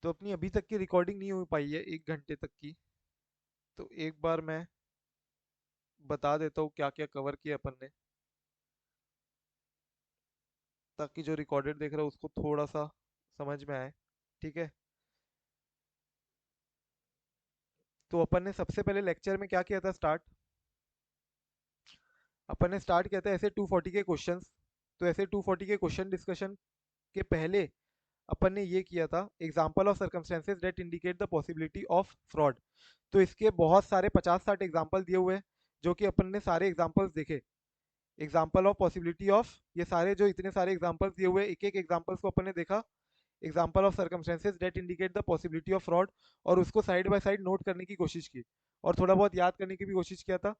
तो अपनी अभी तक की रिकॉर्डिंग नहीं हो पाई है 1 घंटे तक की। तो एक बार मैं बता देता हूँ क्या क्या कवर किया अपन ने, ताकि जो रिकॉर्डेड देख रहा है उसको थोड़ा सा समझ में आए। ठीक है। तो अपन ने सबसे पहले लेक्चर में क्या किया था स्टार्ट। अपन ने स्टार्ट किया था ऐसे 240 के क्वेश्चंस। तो ऐसे 240 के क्वेश्चन डिस्कशन के पहले अपन ने ये किया था example of circumstances that indicate the possibility of fraud. तो इसके बहुत सारे 50-60 एग्जाम्पल दिए हुए हैं, जो कि अपन ने सारे एग्जाम्पल्स देखे। एग्जाम्पल ऑफ पॉसिबिलिटी ऑफ, ये सारे जो इतने सारे एग्जाम्पल्स दिए हुए एक एक एग्जाम्पल्स को अपन ने देखा। Example of circumstances that indicate the possibility of fraud, और उसको साइड बाय साइड नोट करने की कोशिश की, और थोड़ा बहुत याद करने की भी कोशिश किया था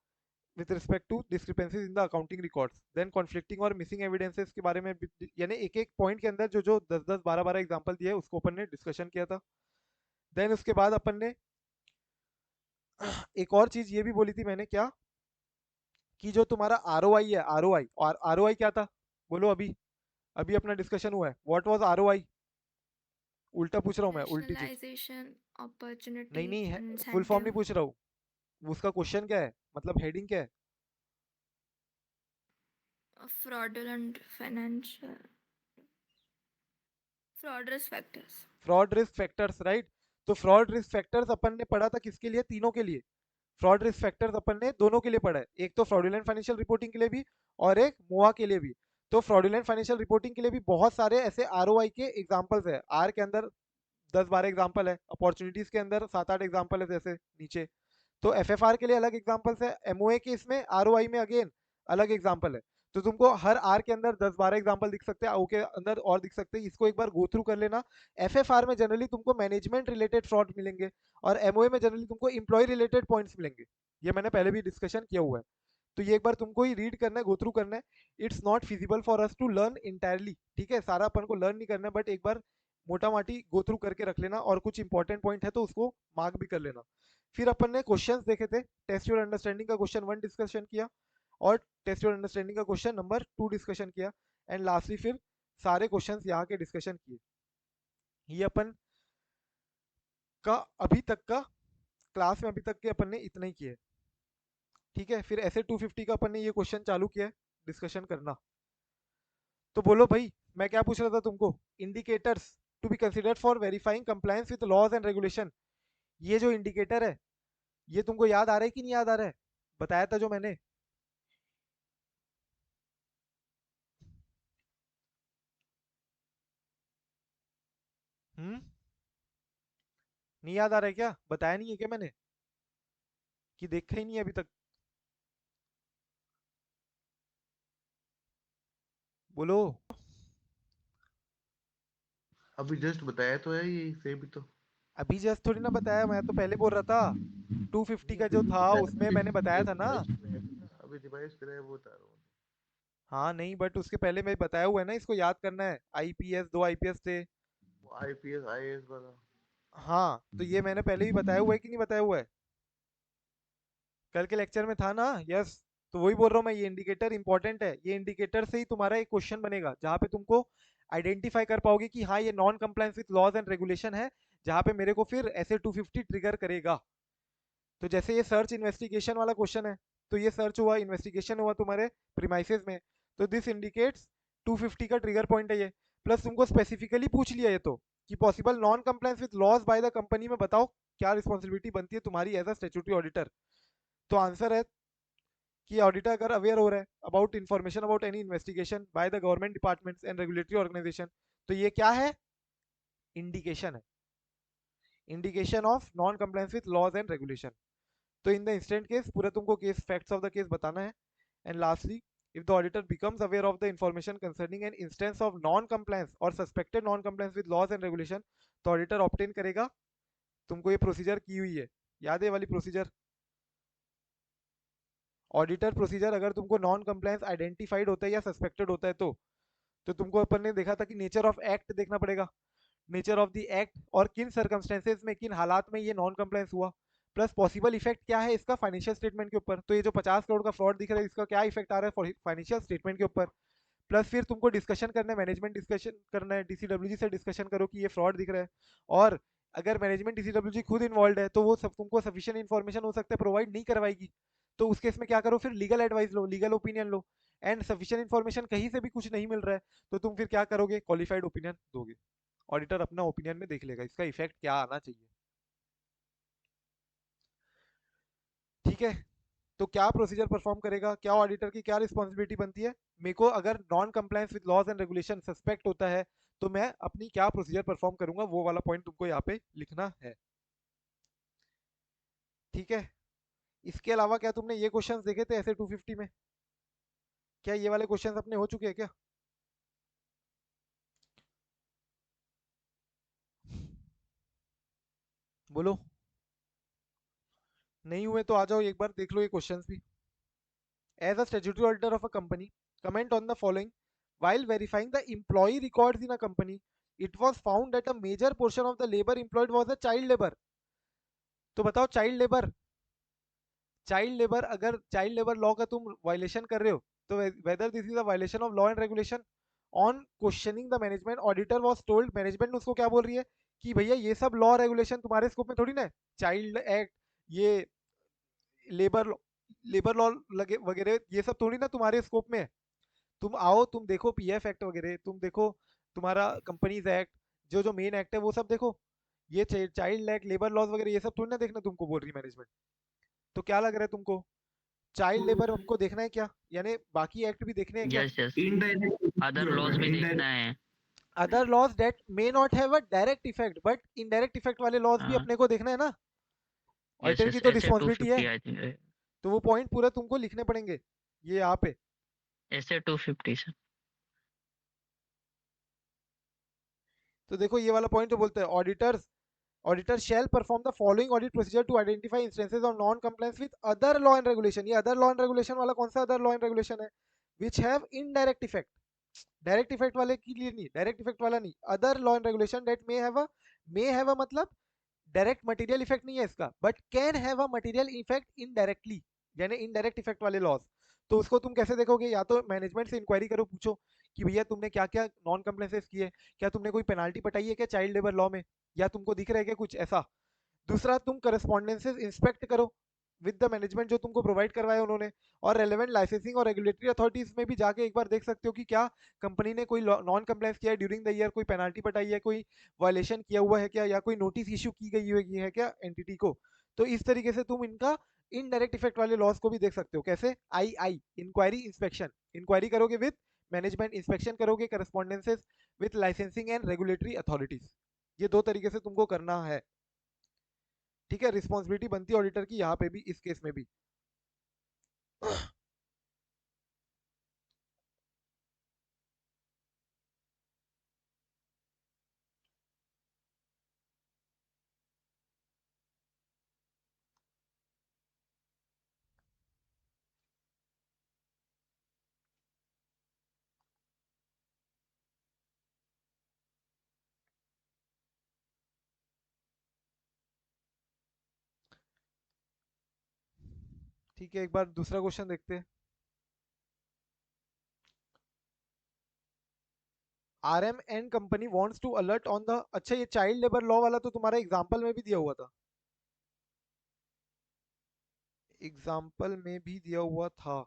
with respect to discrepancies in the accounting records. Then conflicting और मिसिंग एविडेंसेस के बारे में यानी एक एक पॉइंट के अंदर जो जो 10-10 12-12 एग्जाम्पल दिए उसको अपन ने डिस्कशन किया था। देन उसके बाद अपन ने एक और चीज ये भी बोली थी मैंने, क्या कि जो तुम्हारा आरओआई है, आरओआई, और आरओआई क्या था, बोलो अभी। अभी अपना डिस्कशन हुआ है, व्हाट वाज आरओआई। उल्टा पूछ रहा हूँ मैं, उल्टी चीज। Rationalization, नहीं opportunity, नहीं है, फुल फॉर्म नहीं incentive, पूछ रहा हूँ। उसका क्वेश्चन क्या है, मतलब हेडिंग क्या है। fraudulent financial, fraud risk factors. Fraud risk factors, right. तो फ्रॉड रिस्क फैक्टर्स अपन ने पढ़ा था किसके लिए, तीनों के लिए। फ्रॉड रिस्क फैक्टर्स अपन ने दोनों के लिए पढ़ा है, एक तो फ्रॉडुलेंट फाइनेंशियल रिपोर्टिंग के लिए भी, और एक मोआ के लिए भी। तो फ्रॉडुलेंट फाइनेंशियल रिपोर्टिंग के लिए भी बहुत सारे ऐसे आरओआई के एग्जांपल्स है। आर के अंदर 10-12 एग्जांपल है, अपॉर्चुनिटीज के अंदर 7-8 एग्जांपल है जैसे नीचे। तो एफएफआर के लिए अलग एग्जांपल्स है, एमओए के इसमें, आरओआई में अगेन अलग एग्जांपल है। तो तुमको हर आर के अंदर 10-12 एग्जांपल दिख सकते हैं, ओ के अंदर और दिख सकते हैं, इसको एक बार गो थ्रू कर लेना। एफएफआर में जनरली तुमको मैनेजमेंट रिलेटेड फ्रॉड मिलेंगे, और एमओए में जनरली तुमको इंप्लॉय रिलेटेड पॉइंट्स मिलेंगे। ये मैंने पहले भी डिस्कशन किया हुआ है। तो ये एक बार तुमको ही रीड करना है, गो थ्रू करना है। It's not feasible for us to learn entirely, ठीक है, सारा अपन को लर्न नहीं करना है, बट एक बार मोटा माटी गो थ्रू करके रख लेना, और कुछ इंपॉर्टेंट पॉइंट है तो उसको मार्क भी कर लेना। फिर अपन ने क्वेश्चंस देखे थे, टेस्ट योर अंडरस्टैंडिंग का क्वेश्चन 1 डिस्कशन किया, और टेस्ट योर अंडरस्टैंडिंग का क्वेश्चन नंबर 2 डिस्कशन किया, एंड लास्टली फिर सारे क्वेश्चंस यहाँ के डिस्कशन किए। ये अपन का अभी तक का क्लास में, अभी तक के अपन ने इतना ही किया है। ठीक है, फिर ऐसे 250 का अपन ने ये क्वेश्चन चालू किया है डिस्कशन करना। तो बोलो भाई, मैं क्या पूछ रहा था तुमको, indicators to be considered for verifying compliance with laws and regulation. ये जो इंडिकेटर है, ये तुमको याद आ रहा है कि नहीं याद आ रहा है, बताया था जो मैंने। हम्म, नहीं याद आ रहा है क्या, बताया नहीं है क्या मैंने, कि देखा ही नहीं है अभी तक, बोलो। अभी जस्ट बताया तो है, ये से भी तो। अभी जस्ट थोड़ी ना बताया, मैं तो पहले बोल रहा था। 250 नहीं, का अभी जो भी था बताया, उसमें अभी मैंने बताया था ना। रिवाइज कराया था ना, अभी रिवाइज कराया वो बता रहा हूँ। हाँ नहीं, बट उसके पहले मैं बताया हुआ है ना, इसको याद करना है। आईपीएस, 2 आईपीएस थे। वो आईपीएस आईएएस वाला। हाँ, तो ये मैंने पहले भी बताया हुआ है कि नहीं बताया हुआ है, कल के लेक्चर में था ना। यस। तो वही बोल रहा हूँ मैं, ये इंडिकेटर इंपॉर्टेंट है। ये इंडिकेटर से ही तुम्हारा एक क्वेश्चन बनेगा, जहाँ पे तुमको आइडेंटिफाई कर पाओगे कि हाँ ये non compliance with laws and regulation है, जहाँ पे मेरे को फिर ऐसे 250 ट्रिगर करेगा। तो जैसे ये सर्च इन्वेस्टिगेशन वाला क्वेश्चन है, तो ये सर्च हुआ, इन्वेस्टिगेशन हुआ तुम्हारे प्रीमाइसेस में, तो दिस इंडिकेट्स 250 का ट्रिगर पॉइंट है ये। प्लस तुमको स्पेसिफिकली पूछ लिया ये तो, कि possible non compliance with laws by the company में बताओ क्या रिस्पॉन्सिबिलिटी बनती है तुम्हारी एज अ स्टेचुटरी ऑडिटर। तो आंसर है कि ऑडिटर अगर अवेयर हो रहा है about information about any investigation by the government departments and regulatory organisation, तो ये क्या है, इंडिकेशन है, indication of non compliance with laws and regulation. तो इन द इंस्टेंट केस पूरा तुमको case, facts of the case बताना है। And lastly, if the auditor becomes aware of the information concerning an instance of non compliance or suspected non compliance with laws and regulation, तो auditor obtain करेगा। तुमको ये procedure की हुई है, याद है वाली प्रोसीजर, ऑडिटर प्रोसीजर। अगर तुमको नॉन कंप्लायंस आइडेंटिफाइड होता है या सस्पेक्टेड होता है तो तुमको अपन ने देखा था कि नेचर ऑफ एक्ट देखना पड़ेगा, नेचर ऑफ द एक्ट, और किन सर्कमस्टेंसेज में, किन हालात में ये नॉन कंप्लायंस हुआ, प्लस पॉसिबल इफेक्ट क्या है इसका फाइनेंशियल स्टेटमेंट के ऊपर। तो ये जो 50 करोड़ का फ्रॉड दिख रहा है, इसका क्या इफेक्ट आ रहा है फाइनेंशियल स्टेटमेंट के ऊपर। प्लस फिर तुमको डिस्कशन करना है, मैनेजमेंट डिस्कशन करना है, डीसीडब्ल्यूजी से डिस्कशन करो कि ये फ्रॉड दिख रहा है। और अगर मैनेजमेंट डीसीडब्ल्यूजी खुद इन्वॉल्व है तो वो सब तुमको सफिशिएंट इन्फॉर्मेशन हो सकता है प्रोवाइड नहीं करवाएगी। तो उस केस में क्या करो, फिर legal advice low, legal opinion low. And sufficient information कहीं से भी कुछ नहीं मिल रहा है तो तुम फिर क्या करोगे, क्वालिफाइड ओपिनियन दोगे। ऑडिटर अपना ओपिनियन में देख लेगा इसका इफेक्ट क्या आना चाहिए। ठीक है, तो क्या प्रोसीजर परफॉर्म करेगा, क्या ऑडिटर की क्या रिस्पॉन्सिबिलिटी बनती है। मेरे को अगर non compliance with laws and regulation suspect होता है तो मैं अपनी क्या प्रोसीजर परफॉर्म करूंगा, वो वाला पॉइंट तुमको यहाँ पे लिखना है। ठीक है, इसके अलावा क्या तुमने ये क्वेश्चंस देखे थे ऐसे 250 में, क्या ये वाले क्वेश्चंस अपने हो चुके हैं क्या? बोलो, नहीं हुए तो आ जाओ एक बार देख लो ये क्वेश्चंस भी। As a statutory auditor of a company, comment on the following. While verifying the employee records in a company, it was found that a major portion of the labor employed was a child labor. तो बताओ child labour अगर child labour law का तुम violation कर रहे हो तो whether this is a violation of law and regulation. On questioning the management, auditor was told, management उसको क्या बोल रही है कि भैया ये सब लॉ रेगुलेशन तुम्हारे स्कोप में थोड़ी ना है। चाइल्ड एक्ट, ये लेबर लेबर लॉ लगे वगैरह ये सब थोड़ी ना तुम्हारे स्कोप में है। तुम आओ, तुम देखो पीएफ एक्ट वगैरह, तुम देखो तुम्हारा कंपनीज एक्ट, जो जो मेन एक्ट है वो सब देखो। ये चाइल्ड एक्ट, लेबर लॉज वगैरह ये सब थोड़ी ना देखना तुमको बोल रही मैनेजमेंट। तो क्या लग रहा है तुमको, चाइल्ड लेबर हमको देखना है क्या, यानी बाकी एक्ट भी देखने हैं क्या? Yes yes, indirect other laws भी देखना है। Other laws that may not have a direct effect but indirect effect वाले लॉज भी हाँ अपने को देखना है ना, यस ऑडिटर की यस, तो ऐसे रिस्पॉन्सिबिलिटी है। 250 आई थिंक, तो वो पॉइंट पूरा तुमको लिखने पड़ेंगे ये यहाँ पे। ऐसे 250 सर। तो देखो ये वाला पॉइंट तो बोलते हैं auditor shall perform the following audit procedure to identify instances of non compliance with other law and regulation. ये अदर लॉ एंड रेगुलेशन वाला कौन सा अदर लॉ एंड रेगुलेशन है? Which have indirect effect, direct effect वाले के लिए नहीं, direct effect वाला नहीं, other law and regulation that may have a मतलब डायरेक्ट मटेरियल इफेक्ट नहीं है इसका, but can have a material effect indirectly, यानी इनडायरेक्ट इफेक्ट वाले लॉज। तो उसको तुम कैसे देखोगे, या तो मैनेजमेंट से इंक्वायरी करो, पूछो कि भैया तुमने क्या क्या नॉन कंप्लायंसेस किए, क्या तुमने कोई पेनाल्टी पटाई है क्या चाइल्ड लेबर लॉ में, या तुमको दिख रहा है क्या कुछ ऐसा। दूसरा, तुम करस्पॉन्डेंसेस इंस्पेक्ट करो विद द मैनेजमेंट जो तुमको प्रोवाइड करवाया उन्होंने, और रेलेवेंट लाइसेंसिंग और रेगुलेटरी अथॉरिटीज में भी जाके एक बार देख सकते हो कि क्या कंपनी ने कोई नॉन कंप्लायंस किया है ड्यूरिंग द ईयर, कोई पेनाल्टी पटाई है, कोई वायलेशन किया हुआ है क्या, या कोई नोटिस इशू की गई है क्या एंटिटी को। तो इस तरीके से तुम इनका इनडायरेक्ट इफेक्ट वाले लॉस को भी देख सकते हो। कैसे? आई इंक्वायरी इंस्पेक्शन, इंक्वायरी करोगे विद मैनेजमेंट, इंस्पेक्शन करोगे correspondences with licensing and regulatory authorities. ये दो तरीके से तुमको करना है। ठीक है, रिस्पॉन्सिबिलिटी बनती है ऑडिटर की यहाँ पे भी, इस केस में भी। ठीक है, एक बार दूसरा क्वेश्चन देखते हैं। RM and company wants to alert on the, अच्छा ये चाइल्ड लेबर लॉ वाला तो तुम्हारा एग्जांपल में भी दिया हुआ था, एग्जांपल में भी दिया हुआ था।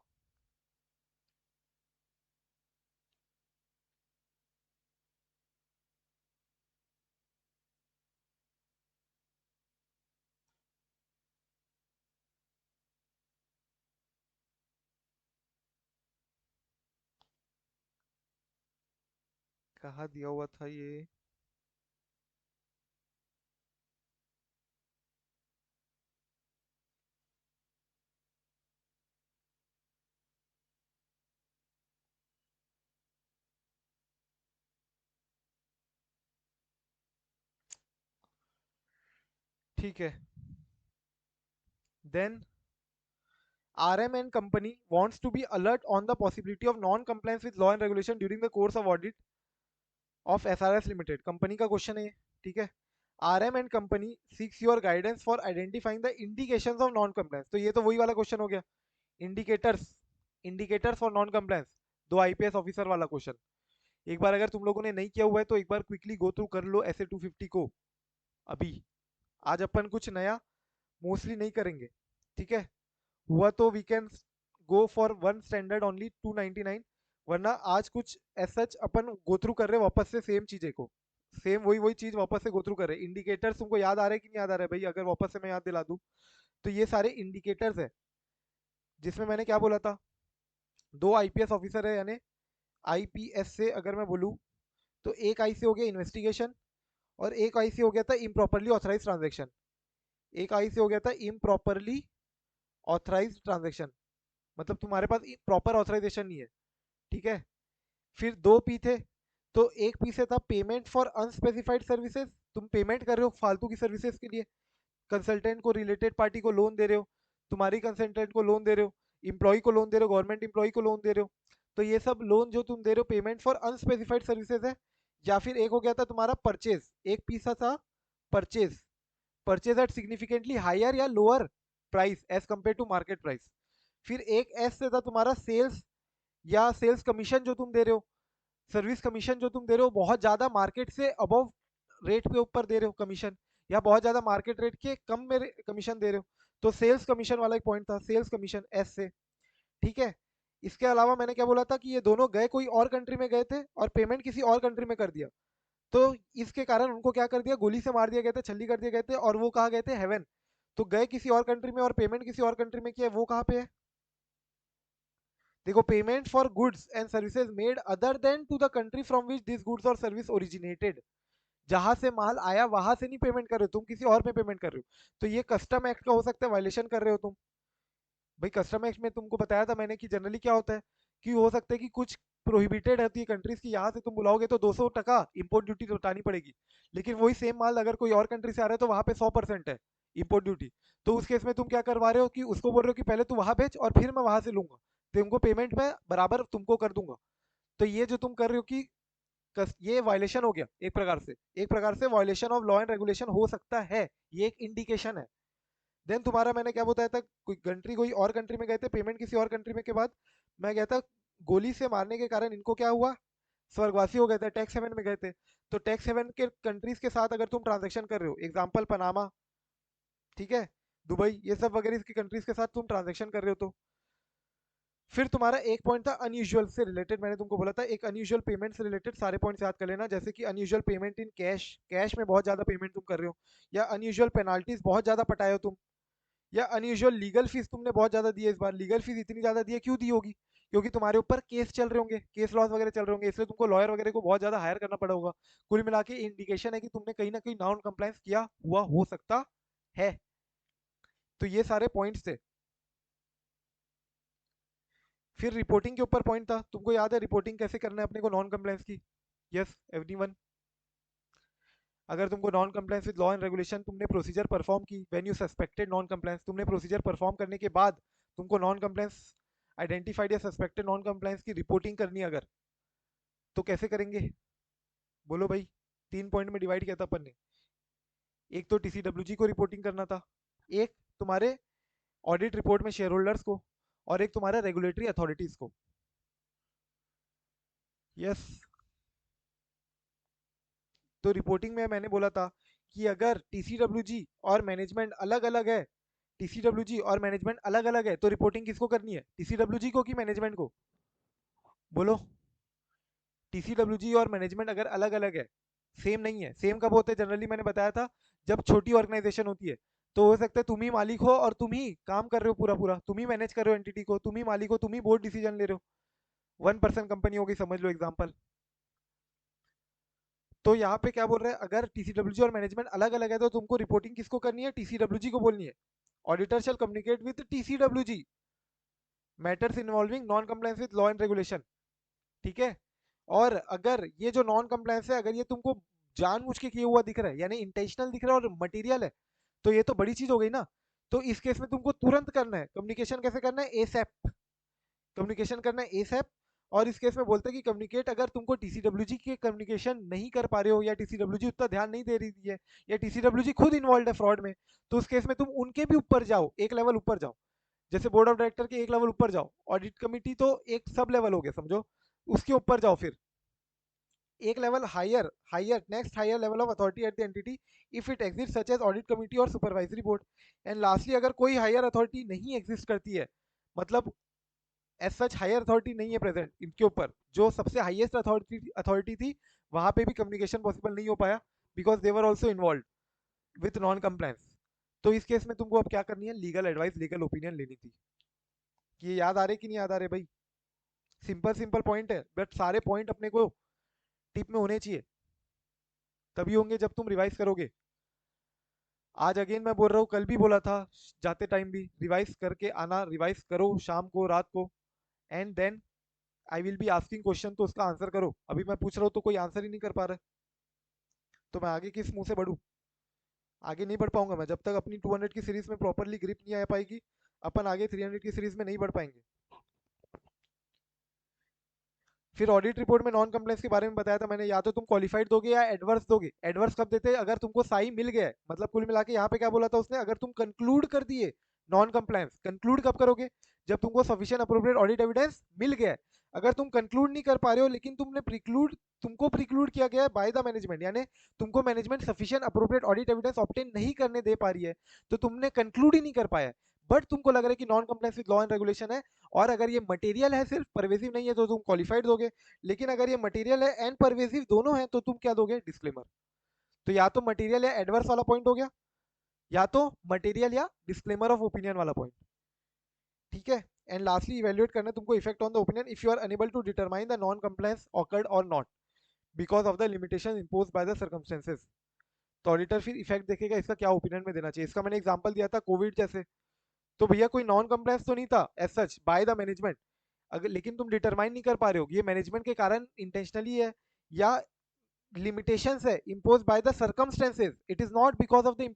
कहाँ दिया हुआ था ये? ठीक है, then RM and company wants to be alert on the possibility of non-compliance with law and regulation during the course of audit of SRS Limited। Company का क्वेश्चन है, ठीक है। RM and company seeks your guidance for identifying the indications of non-compliance। तो ये तो वही वाला question हो गया, indicators, indicators for non compliance, दो आईपीएस ऑफिसर वाला क्वेश्चन। एक बार अगर तुम लोगों ने नहीं किया हुआ है तो एक बार क्विकली गो थ्रू कर लो ऐसे 250 को। अभी आज अपन कुछ नया मोस्टली नहीं करेंगे, ठीक है। हुआ तो we can go for one standard only 299, वरना आज कुछ सच अपन गो थ्रू कर रहे हैं वापस से सेम चीजें को, सेम वही वही चीज वापस से गो थ्रू कर रहे हैं। इंडिकेटर्स तुमको याद आ रहे हैं कि नहीं याद आ रहा है भाई? अगर वापस से मैं याद दिला दूं तो ये सारे इंडिकेटर्स है जिसमें मैंने क्या बोला था, दो आईपीएस ऑफिसर है, यानी आईपीएस से अगर मैं बोलूं तो एक आई से हो गया इन्वेस्टिगेशन और एक आई से हो गया था इम्प्रॉपरली ऑथराइज ट्रांजेक्शन। एक आई से हो गया था इम्प्रॉपरली ऑथराइज ट्रांजेक्शन, मतलब तुम्हारे पास प्रॉपर ऑथराइजेशन नहीं है, ठीक है। फिर दो पी थे, तो एक पी से था पेमेंट फॉर अनस्पेसिफाइड सर्विसेज, तुम पेमेंट कर रहे हो फालतू की सर्विसेज के लिए, कंसल्टेंट को रिलेटेड पार्टी को लोन दे रहे हो, तुम्हारी कंसल्टेंट को लोन दे रहे हो, इम्प्लॉय को लोन दे रहे हो, गवर्नमेंट इम्प्लॉय को लोन दे रहे हो, तो ये सब लोन जो तुम दे रहे हो पेमेंट फॉर अनस्पेसिफाइड सर्विसेज है। या फिर एक हो गया था तुम्हारा परचेज, एक पीसा था purchase, purchase at significantly higher या lower price as compare to market price. फिर एक एस से था तुम्हारा सेल्स या सेल्स कमीशन जो तुम दे रहे हो, सर्विस कमीशन जो तुम दे रहे हो बहुत ज्यादा मार्केट से अबव रेट पे ऊपर दे रहे हो कमीशन, या बहुत ज्यादा मार्केट रेट के कम में कमीशन दे रहे हो, तो सेल्स कमीशन वाला एक पॉइंट था, सेल्स कमीशन एस से, ठीक है। इसके अलावा मैंने क्या बोला था कि ये दोनों गए कोई और कंट्री में गए थे और पेमेंट किसी और कंट्री में कर दिया, तो इसके कारण उनको क्या कर दिया, गोली से मार दिया गया था, छल्ली कर दिए गए थे, और वो कहा गए थे हेवन। तो गए किसी और कंट्री में और पेमेंट किसी और कंट्री में किया, वो कहाँ पे है? देखो, payment for goods and services made other than to the country from which this goods और सर्विस ओरिजिनेटेड, जहां से माल आया वहां से नहीं पेमेंट कर रहे हो तुम, किसी और में पेमेंट कर रहे हो, तो ये कस्टम एक्ट का हो सकता है वायलेशन कर रहे हो तुम। भाई कस्टम एक्ट में तुमको बताया था मैंने कि जनरली क्या होता है कि हो सकता है कि कुछ प्रोहिबिटेड होती है कंट्रीज की, यहाँ से तुम बुलाओगे तो 200% इम्पोर्ट ड्यूटी लौटानी पड़ेगी, लेकिन वही सेम माल अगर कोई और कंट्री से आ रहा है तो वहां पे 100% है इम्पोर्ट ड्यूटी। तो उस केस में तुम क्या करवा रहे हो कि उसको बोल रहे हो कि पहले तू वहां बेच और फिर मैं वहां से लूंगा, तुमको पेमेंट में बराबर तुमको कर दूंगा। तो ये जो तुम कर रहे हो कि ये वायलेशन हो गया, एक प्रकार से, एक प्रकार से violation of law and regulation हो सकता है, ये एक इंडिकेशन है। देन तुम्हारा मैंने क्या बताया था, कोई कंट्री कोई और कंट्री में गए थे, पेमेंट किसी और कंट्री में के बाद मैं गया था, गोली से मारने के कारण इनको क्या हुआ, स्वर्गवासी हो गए थे, टैक्स हेवन में गए थे। तो टैक्स हेवन के कंट्रीज के साथ अगर तुम ट्रांजेक्शन कर रहे हो, एग्जाम्पल पनामा, ठीक है, दुबई, ये सब वगैरह की कंट्रीज के साथ तुम ट्रांजेक्शन कर रहे हो। तो फिर तुम्हारा एक पॉइंट था अनयूजुअल से रिलेटेड, मैंने तुमको बोला था एक अनयूजुअल पेमेंट से रिलेटेड सारे पॉइंट्स याद कर लेना, जैसे कि unusual payment in cash, cash में बहुत ज्यादा पेमेंट तुम कर रहे हो, या अनयूजुअल पेनाल्टीज बहुत ज्यादा पटाए हो तुम, या अनयूजुअल लीगल फीस तुमने बहुत ज्यादा दी है इस बार। लीगल फीस इतनी ज्यादा दी है, क्यों दी होगी? क्योंकि तुम्हारे ऊपर केस चल रहे होंगे, केस लॉस वगैरह चल रहे होंगे, इसलिए तुमको लॉयर वगैरह को बहुत ज्यादा हायर करना पड़ा होगा। कुल मिला के इंडिकेशन है कि तुमने कहीं ना कहीं नॉन कंप्लायंस किया हुआ हो सकता है। तो ये सारे पॉइंट्स थे। फिर रिपोर्टिंग के ऊपर पॉइंट था, तुमको याद है रिपोर्टिंग कैसे करना है अपने को नॉन कंप्लायंस की? यस एवरीवन, अगर तुमको non compliance with law and regulation, तुमने प्रोसीजर परफॉर्म की, when you suspected non compliance, तुमने प्रोसीजर परफॉर्म करने के बाद तुमको नॉन कंप्लायंस आइडेंटिफाइड या सस्पेक्टेड नॉन कंप्लायंस की रिपोर्टिंग करनी है अगर, तो कैसे करेंगे? बोलो भाई। 3 पॉइंट में डिवाइड किया था अपन ने, एक तो टीसीडब्ल्यूजी को रिपोर्टिंग करना था, एक तुम्हारे ऑडिट रिपोर्ट में शेयर होल्डर्स को, और एक तुम्हारे रेगुलेटरी अथॉरिटीज को। यस, तो रिपोर्टिंग में मैंने बोला था कि अगर टीसीडब्ल्यूजी और मैनेजमेंट अलग अलग है, टीसीडब्ल्यूजी और मैनेजमेंट अलग अलग है, तो रिपोर्टिंग किसको करनी है, टीसीडब्ल्यूजी को कि मैनेजमेंट को? बोलो। टीसीडब्ल्यूजी और मैनेजमेंट अगर अलग अलग है, सेम नहीं है, सेम कब होते हैं जनरली? मैंने बताया था जब छोटी ऑर्गेनाइजेशन होती है, तो हो सकता है तुम ही मालिक हो और तुम ही काम कर रहे हो पूरा पूरा, तुम ही मैनेज कर रहे हो एंटिटी को, तुम ही मालिक हो, तुम ही बोर्ड डिसीजन ले रहे हो। 1% कंपनी होगी समझ लो एग्जाम्पल। तो यहाँ पे क्या बोल रहे हैं, अगर टीसीडब्ल्यूजी और मैनेजमेंट अलग अलग है तो तुमको रिपोर्टिंग किसको करनी है? टीसीडब्ल्यूजी को बोलनी है। Auditor shall communicate with TCWG matters involving non compliance with law and regulation, ठीक है। और अगर ये जो नॉन कंप्लायंस है, अगर ये तुमको जानबूझ के किया हुआ दिख रहा है, यानी इंटेंशनल दिख रहा है और मटेरियल है, तो ये तो बड़ी चीज हो गई ना। तो इस केस में तुमको तुरंत करना है कम्युनिकेशन, कैसे करना है? एसएप कम्युनिकेशन करना है, एसएप। और इस केस में बोलते हैं कि कम्युनिकेट, अगर तुमको टीसीडब्ल्यूजी के कम्युनिकेशन नहीं कर पा रहे हो, या टीसीडब्ल्यूजी उतना ध्यान नहीं दे रही है, या टीसीडब्ल्यूजी खुद इन्वॉल्व है फ्रॉड में, तो उस केस में तुम उनके भी ऊपर जाओ, एक लेवल ऊपर जाओ, जैसे बोर्ड ऑफ डायरेक्टर के एक लेवल ऊपर जाओ। ऑडिट कमिटी तो एक सब लेवल हो गया समझो, उसके ऊपर जाओ फिर एक level higher higher next higher level of authority at the entity if it exist such as audit committee और सुपरवाइजरी बोर्ड। एंड लास्टली अगर कोई हायर अथॉरिटी नहीं एग्जिस्ट करती है, मतलब एज सच हायर अथॉरिटी नहीं है प्रेजेंट इनके ऊपर, जो सबसे हाईएस्ट अथॉरिटी थी, वहां पे भी कम्युनिकेशन पॉसिबल नहीं हो पाया because they were also involve with non compliance. तो इस केस में तुमको अब क्या करनी है, लीगल एडवाइस लीगल ओपिनियन लेनी थी। ये याद आ रहे कि नहीं याद आ रहे भाई? सिंपल सिंपल पॉइंट है, बट सारे पॉइंट अपने को टिप में होने चाहिए, तभी होंगे जब तुम रिवाइज करोगे। आज अगेन मैं बोल रहा हूँ, कल भी बोला था, जाते टाइम भी रिवाइज करके आना, रिवाइज करो शाम को रात को, and then I will be asking question, तो उसका आंसर करो। अभी मैं पूछ रहा हूँ तो कोई आंसर ही नहीं कर पा रहा है, तो मैं आगे किस मुंह से बढ़ूँ? आगे नहीं बढ़ पाऊंगा मैं जब तक अपनी 200 की सीरीज में प्रॉपरली ग्रिप नहीं आ पाएगी, अपन आगे 300 की सीरीज में नहीं बढ़ पाएंगे। फिर ऑडिट रिपोर्ट में नॉन कंप्लायंस के बारे में बताया था मैंने, या तो तुम क्वालिफाइड दोगे या एडवर्स दोगे। एडवर्स कब देते हैं? अगर तुमको साई मिल गया है, मतलब कुल मिला के यहाँ पे क्या बोला था उसने, अगर तुम कंक्लूड कर दिए नॉन कंप्लायंस। कंक्लूड कब करोगे? जब तुमको सफिशिएंट अप्रोप्रिएट ऑडिट एविडेंस मिल गया है। अगर तुम कंक्लूड नहीं कर पा रहे हो, लेकिन तुमको प्रिक्लूड किया गया है बाय द मैनेजमेंट, यानी तुमको management sufficient appropriate audit evidence obtain नहीं करने दे पा रही है, तो तुमने कंक्लूड ही नहीं कर पाया, बट तुमको लग रहा है कि non compliance with law and regulation है, और अगर ये मटेरियल है सिर्फ परवेसिव नहीं है, तो तुम क्वालिफाइड दोगे। लेकिन अगर ये मटेरियल है एंड परवेसिव दोनों है, तो तुम क्या दोगे? डिस्क्लेमर। तो या तो मटेरियल या एडवर्स वाला पॉइंट हो गया, या तो मटेरियल या डिस्क्लेमर ऑफ ओपिनियन वाला पॉइंट। ठीक है। एंड लास्टली इवेल्युएट करना तुमको effect on the opinion if you are unable to determine the non compliance occurred or not because of the limitation imposed by the circumstances. तो auditor फिर effect देखेगा इसका क्या ओपिनियन में देना चाहिए। इसका मैंने एग्जांपल दिया था कोविड जैसे, तो भैया कोई नॉन कंप्लायंस तो नहीं था as such by the management, अगर लेकिन तुम डिटरमाइन नहीं कर पा रहे हो ये मैनेजमेंट के कारण इंटेंशनली है या limitations है imposed by the circumstances, it is not because of the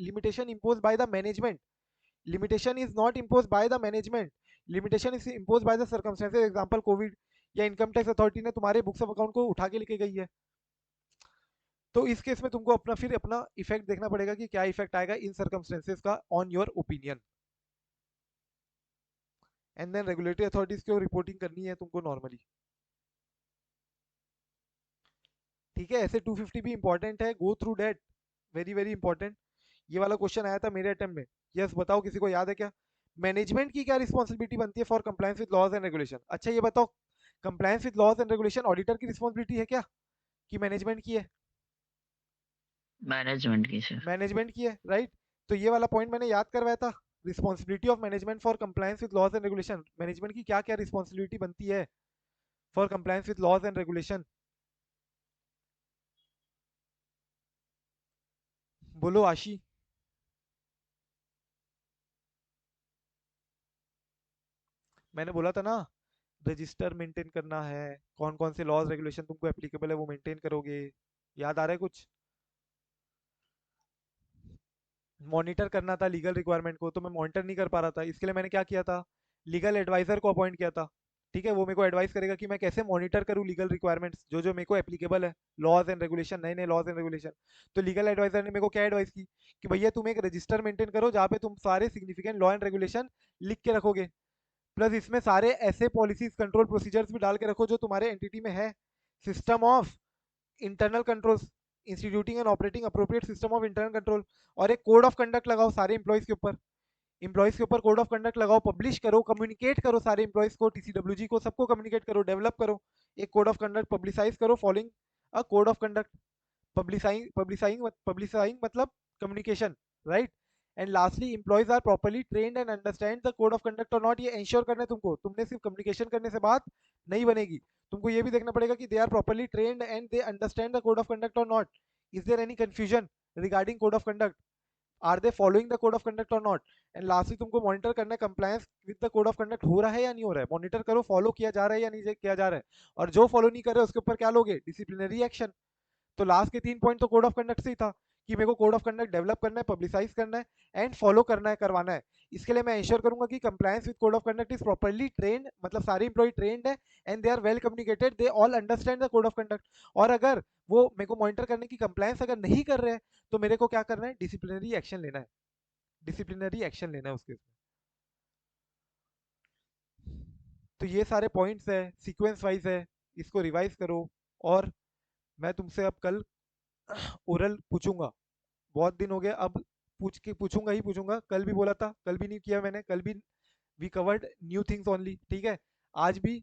limitation imposed by the management, limitation is not imposed by the management, limitation is imposed by the circumstances, example covid या income tax authority ने तुम्हारे books of account को उठा के लेके गई है। तो इस केस में तुमको अपना इफेक्ट देखना पड़ेगा कि क्या इफेक्ट आएगा इन सर्कमस्टेंसेस का on your opinion. And then regulatory authorities को रिपोर्टिंग करनी है तुमको नॉर्मली। ठीक है, ऐसे 250 भी इंपॉर्टेंट है, go through that, very very important. ये वाला क्वेश्चन आया था मेरे अटेम्प्ट में। यस बताओ, किसी को याद है क्या? मैनेजमेंट की क्या रिस्पॉन्सिबिलिटी बनती है for compliance with laws and regulation? अच्छा ये बताओ, compliance with laws and regulation auditor की रिस्पॉन्सिबिलिटी है क्या कि मैनेजमेंट की है? मैनेजमेंट की सर। मैनेजमेंट की है, राइट। तो ये वाला पॉइंट मैंने याद करवाया था, responsibility of management for compliance with laws and regulation. Management की क्या क्या रिस्पॉन्सिबिलिटी बनती है for compliance with laws and regulation? बोलो आशी। मैंने बोला था ना, रजिस्टर मेंटेन करना है, कौन कौन से लॉज रेगुलेशन तुमको एप्लीकेबल है वो मेंटेन करोगे। याद आ रहा है कुछ? मॉनिटर करना था लीगल रिक्वायरमेंट को, तो मैं मॉनिटर नहीं कर पा रहा था, इसके लिए मैंने क्या किया था, लीगल एडवाइजर को अपॉइंट किया था। ठीक है, वो मेरे को एडवाइस करेगा कि मैं कैसे मॉनिटर करूँ लीगल रिक्वायरमेंट्स जो जो मेरे को एप्लीकेबल है, लॉज एंड रेगुलेशन, नए नए लॉज एंड रेगुलेशन। तो लीगल एडवाइजर ने मेरे को क्या एडवाइस की कि भैया तुम एक रजिस्टर मेंटेन करो जहाँ पे तुम सारे सिग्निफिकेंट लॉ एंड रेगुलेशन लिख के रखोगे, प्लस इसमें सारे ऐसे पॉलिसीज कंट्रोल प्रोसीजर्स भी डाल के रखो जो तुम्हारे एंटिटी में है, system of internal controls, instituting and operating appropriate system of internal control, और एक कोड ऑफ कंडक्ट लगाओ सारे एम्प्लॉइज के ऊपर। एम्प्लॉइज के ऊपर कोड ऑफ कंडक्ट लगाओ, पब्लिश करो, कम्युनिकेट करो सारे एम्प्लॉइज को, टीसीडब्ल्यूजी को, सबको कम्युनिकेट करो, डेवलप करो एक कोड ऑफ कंडक्ट, पब्लिसाइज करो following a code of conduct. Publicising मतलब communication, right. And lastly employees are properly trained and understand the code of conduct or not. ये इंश्योर करना है तुमको, तुमने सिर्फ कम्युनिकेशन करने से बात नहीं बनेगी, तुमको ये भी देखना पड़ेगा कि they are properly trained and they understand the code of conduct or not. Is there any confusion regarding code of conduct? Are they following the code of conduct or not? And lastly तुमको monitor करना है compliance with the code of conduct हो रहा है या नहीं हो रहा है, मॉनिटर करो फॉलो किया जा रहा है या नहीं किया जा रहा है, और जो फॉलो नहीं कर रहे उसके ऊपर क्या लोगे? Disciplinary action. तो लास्ट के 3 पॉइंट तो कोड ऑफ कंडक्ट से ही था कि मेरे को कोड ऑफ कंडक्ट डेवलप करना है, पब्लिसाइज करना है एंड फॉलो करना है, करवाना है। इसके लिए मैं इंश्योर करूंगा कि compliance with code of conduct is properly trained, मतलब सारे इंप्लॉय ट्रेन्ड है and they are well communicated, they all understand the code of conduct. और अगर वो मेरे को मॉनिटर करने की कंप्लायंस अगर नहीं कर रहे हैं, तो मेरे को क्या करना है? डिसिप्लिनरी एक्शन लेना है, डिसिप्लिनरी एक्शन लेना है उसके। तो ये सारे पॉइंट्स है, सीक्वेंस वाइज है, इसको रिवाइज करो, और मैं तुमसे अब कल ओरल पूछूंगा। बहुत दिन हो गए, अब पूछूंगा ही पूछूंगा। कल भी बोला था, कल भी नहीं किया मैंने, कल भी we covered new things only, ठीक है। आज भी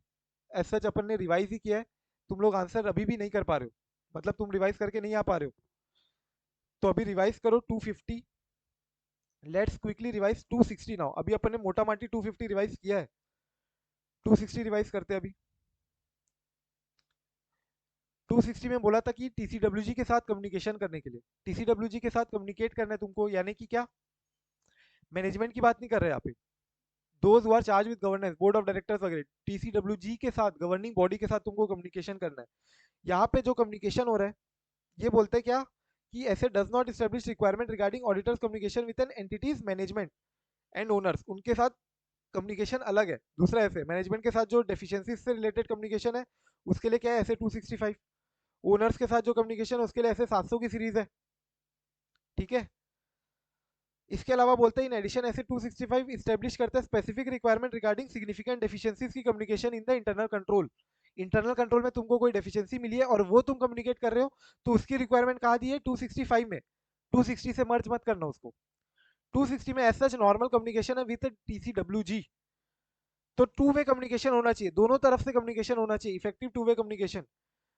एज सच अपन ने रिवाइज ही किया है। तुम लोग आंसर अभी भी नहीं कर पा रहे हो, मतलब तुम रिवाइज करके नहीं आ पा रहे हो, तो अभी रिवाइज करो 250। Let's quickly revise 260 now. अभी अपन ने मोटा माटी 250 रिवाइज किया है, 260 रिवाइज करते हैं अभी। 260 में बोला था कि टीसीडब्ल्यूजी के साथ कम्युनिकेशन करने के लिए, टीसीडब्ल्यूजी के साथ कम्युनिकेट करना है तुमको, यानी कि क्या, मैनेजमेंट की बात नहीं कर रहे यहाँ पे, those who are charged with governance, board of directors वगैरह, टीसीडब्ल्यूजी के साथ, गवर्निंग बॉडी के साथ तुमको कम्युनिकेशन करना है। यहाँ पे जो कम्युनिकेशन हो रहा है, ये बोलते हैं क्या, कि ऐसे does not establish requirement regarding auditors communication with an entities management and owners, उनके साथ कम्युनिकेशन अलग है। दूसरा ऐसे मैनेजमेंट के साथ जो डेफिशिएंसी से रिलेटेड कम्युनिकेशन है, उसके लिए क्या है, ऐसे 265। ओनर्स के साथ जो कम्युनिकेशन है, उसके लिए ऐसे 700 की सीरीज है, ठीक है। इसके अलावा बोलते हैं इन एडिशन ऐसे 265 इस्टेब्लिश करते हैं specific requirement regarding significant deficiencies की communication in the internal control. Internal control में तुमको कोई डेफिशिएंसी मिली है और वो तुम कम्युनिकेट कर रहे हो, तो उसकी रिक्वायरमेंट कहाँ दी है, 265 में। 260 से मर्ज मत करना उसको। 260 में एज सच नॉर्मल कम्युनिकेशन है विद टीसीडब्ल्यूजी। तो टू वे कम्युनिकेशन होना चाहिए, दोनों तरफ से कम्युनिकेशन होना चाहिए, effective two way communication.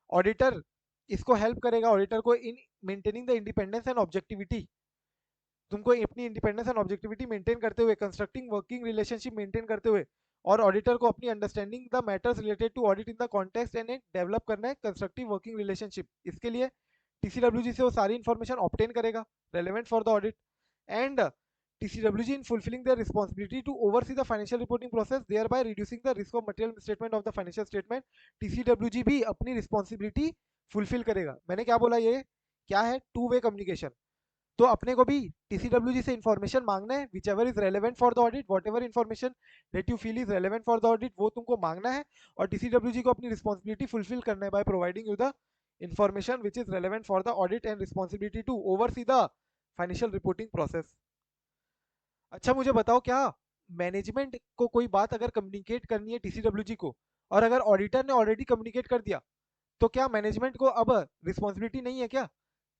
Auditor इसको हेल्प करेगा, ऑडिटर को in maintaining the independence and objectivity, तुमको अपनी इंडिपेंडेंस एंड ऑब्जेक्टिविटी मेंटेन करते हुए, कंस्ट्रक्टिंग वर्किंग रिलेशनशिप मेंटेन करते हुए, और ऑडिटर को अपनी understanding the matters related to audit in the context and develop करना है कंस्ट्रक्टिव वर्किंग रिलेशनशिप। इसके लिए टीसीडब्ल्यूजी से वो सारी इंफॉर्मेशन ऑब्टेन करेगा relevant for the audit, and TCWG in fulfilling their responsibility to oversee the financial reporting process, thereby reducing the risk of material misstatement of the financial statement। TCWG भी अपनी responsibility fulfil करेगा। मैंने क्या बोला, ये क्या है, टू वे कम्युनिकेशन। तो अपने को भी टीसीडब्ल्यूजी से इंफॉर्मेशन मांगना है, which ever is relevant for the audit, what ever information that you feel is relevant for the audit, वो तुमको मांगना है, और टीसीडब्ल्यूजी को अपनी रिस्पॉन्सिबिलिटी फुलफिल करना है by providing you the information which is relevant for the audit and responsibility to oversee the financial reporting process. अच्छा मुझे बताओ, क्या मैनेजमेंट को कोई बात अगर कम्युनिकेट करनी है टीसीडब्ल्यूजी को, और अगर ऑडिटर ने ऑलरेडी कम्युनिकेट कर दिया, तो क्या मैनेजमेंट को अब रिस्पॉन्सिबिलिटी नहीं है क्या,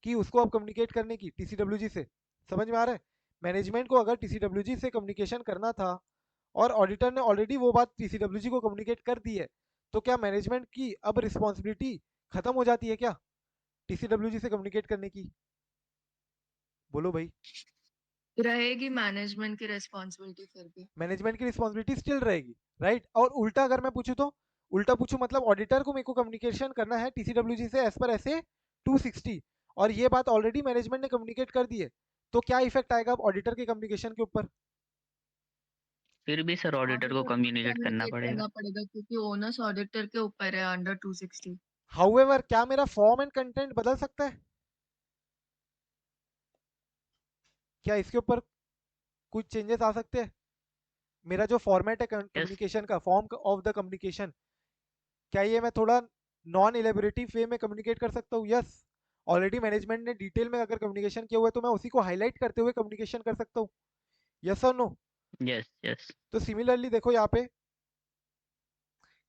कि उसको अब कम्युनिकेट करने की टीसीडब्ल्यूजी से? समझ में आ रहा है? मैनेजमेंट को अगर टीसीडब्ल्यूजी से कम्युनिकेशन करना था, और ऑडिटर ने ऑलरेडी वो बात टीसीडब्ल्यूजी को कम्युनिकेट कर दी है, तो क्या मैनेजमेंट की अब रिस्पॉन्सिबिलिटी खत्म हो जाती है क्या टीसीडब्ल्यूजी से कम्युनिकेट करने की? बोलो भाई। रहेगी मैनेजमेंट की रिस्पॉन्सिबिलिटी फिर भी। मैनेजमेंट की रिस्पॉन्सिबिलिटी स्टिल रहेगी, राइट। और उल्टा अगर मैं पूछूं तो, उल्टा पूछूं मतलब ऑडिटर को मेरे को कम्युनिकेशन करना है टीसीडब्ल्यूजी से एज पर ऐसे 260, और ये बात ऑलरेडी मैनेजमेंट ने कम्युनिकेट कर दी है, तो क्या इफेक्ट आएगा अब ऑडिटर के कम्युनिकेशन के ऊपर? फिर भी सर ऑडिटर को ऑडिटर को कम्युनिकेट करना कम्युनिकेट पड़ेगा। करना पड़ेगा क्योंकि ओनर्स ऑडिटर के ऊपर है अंडर 260। हाउएवर क्या मेरा फॉर्म एंड कंटेंट बदल सकता है? क्या इसके ऊपर कुछ चेंजेस आ सकते हैं? मेरा जो फॉर्मेट है यस कम्युनिकेशन का, फॉर्म ऑफ द कम्युनिकेशन, क्या ये मैं थोड़ा नॉन इलेबोरेटिव वे में कम्युनिकेट कर सकता हूँ? यस। ऑलरेडी मैनेजमेंट ने डिटेल में अगर कम्युनिकेशन किया हुआ है, तो मैं उसी को हाईलाइट करते हुए कम्युनिकेशन कर सकता हूँ। यस और नो? यस यस तो सिमिलरली देखो यहाँ पे,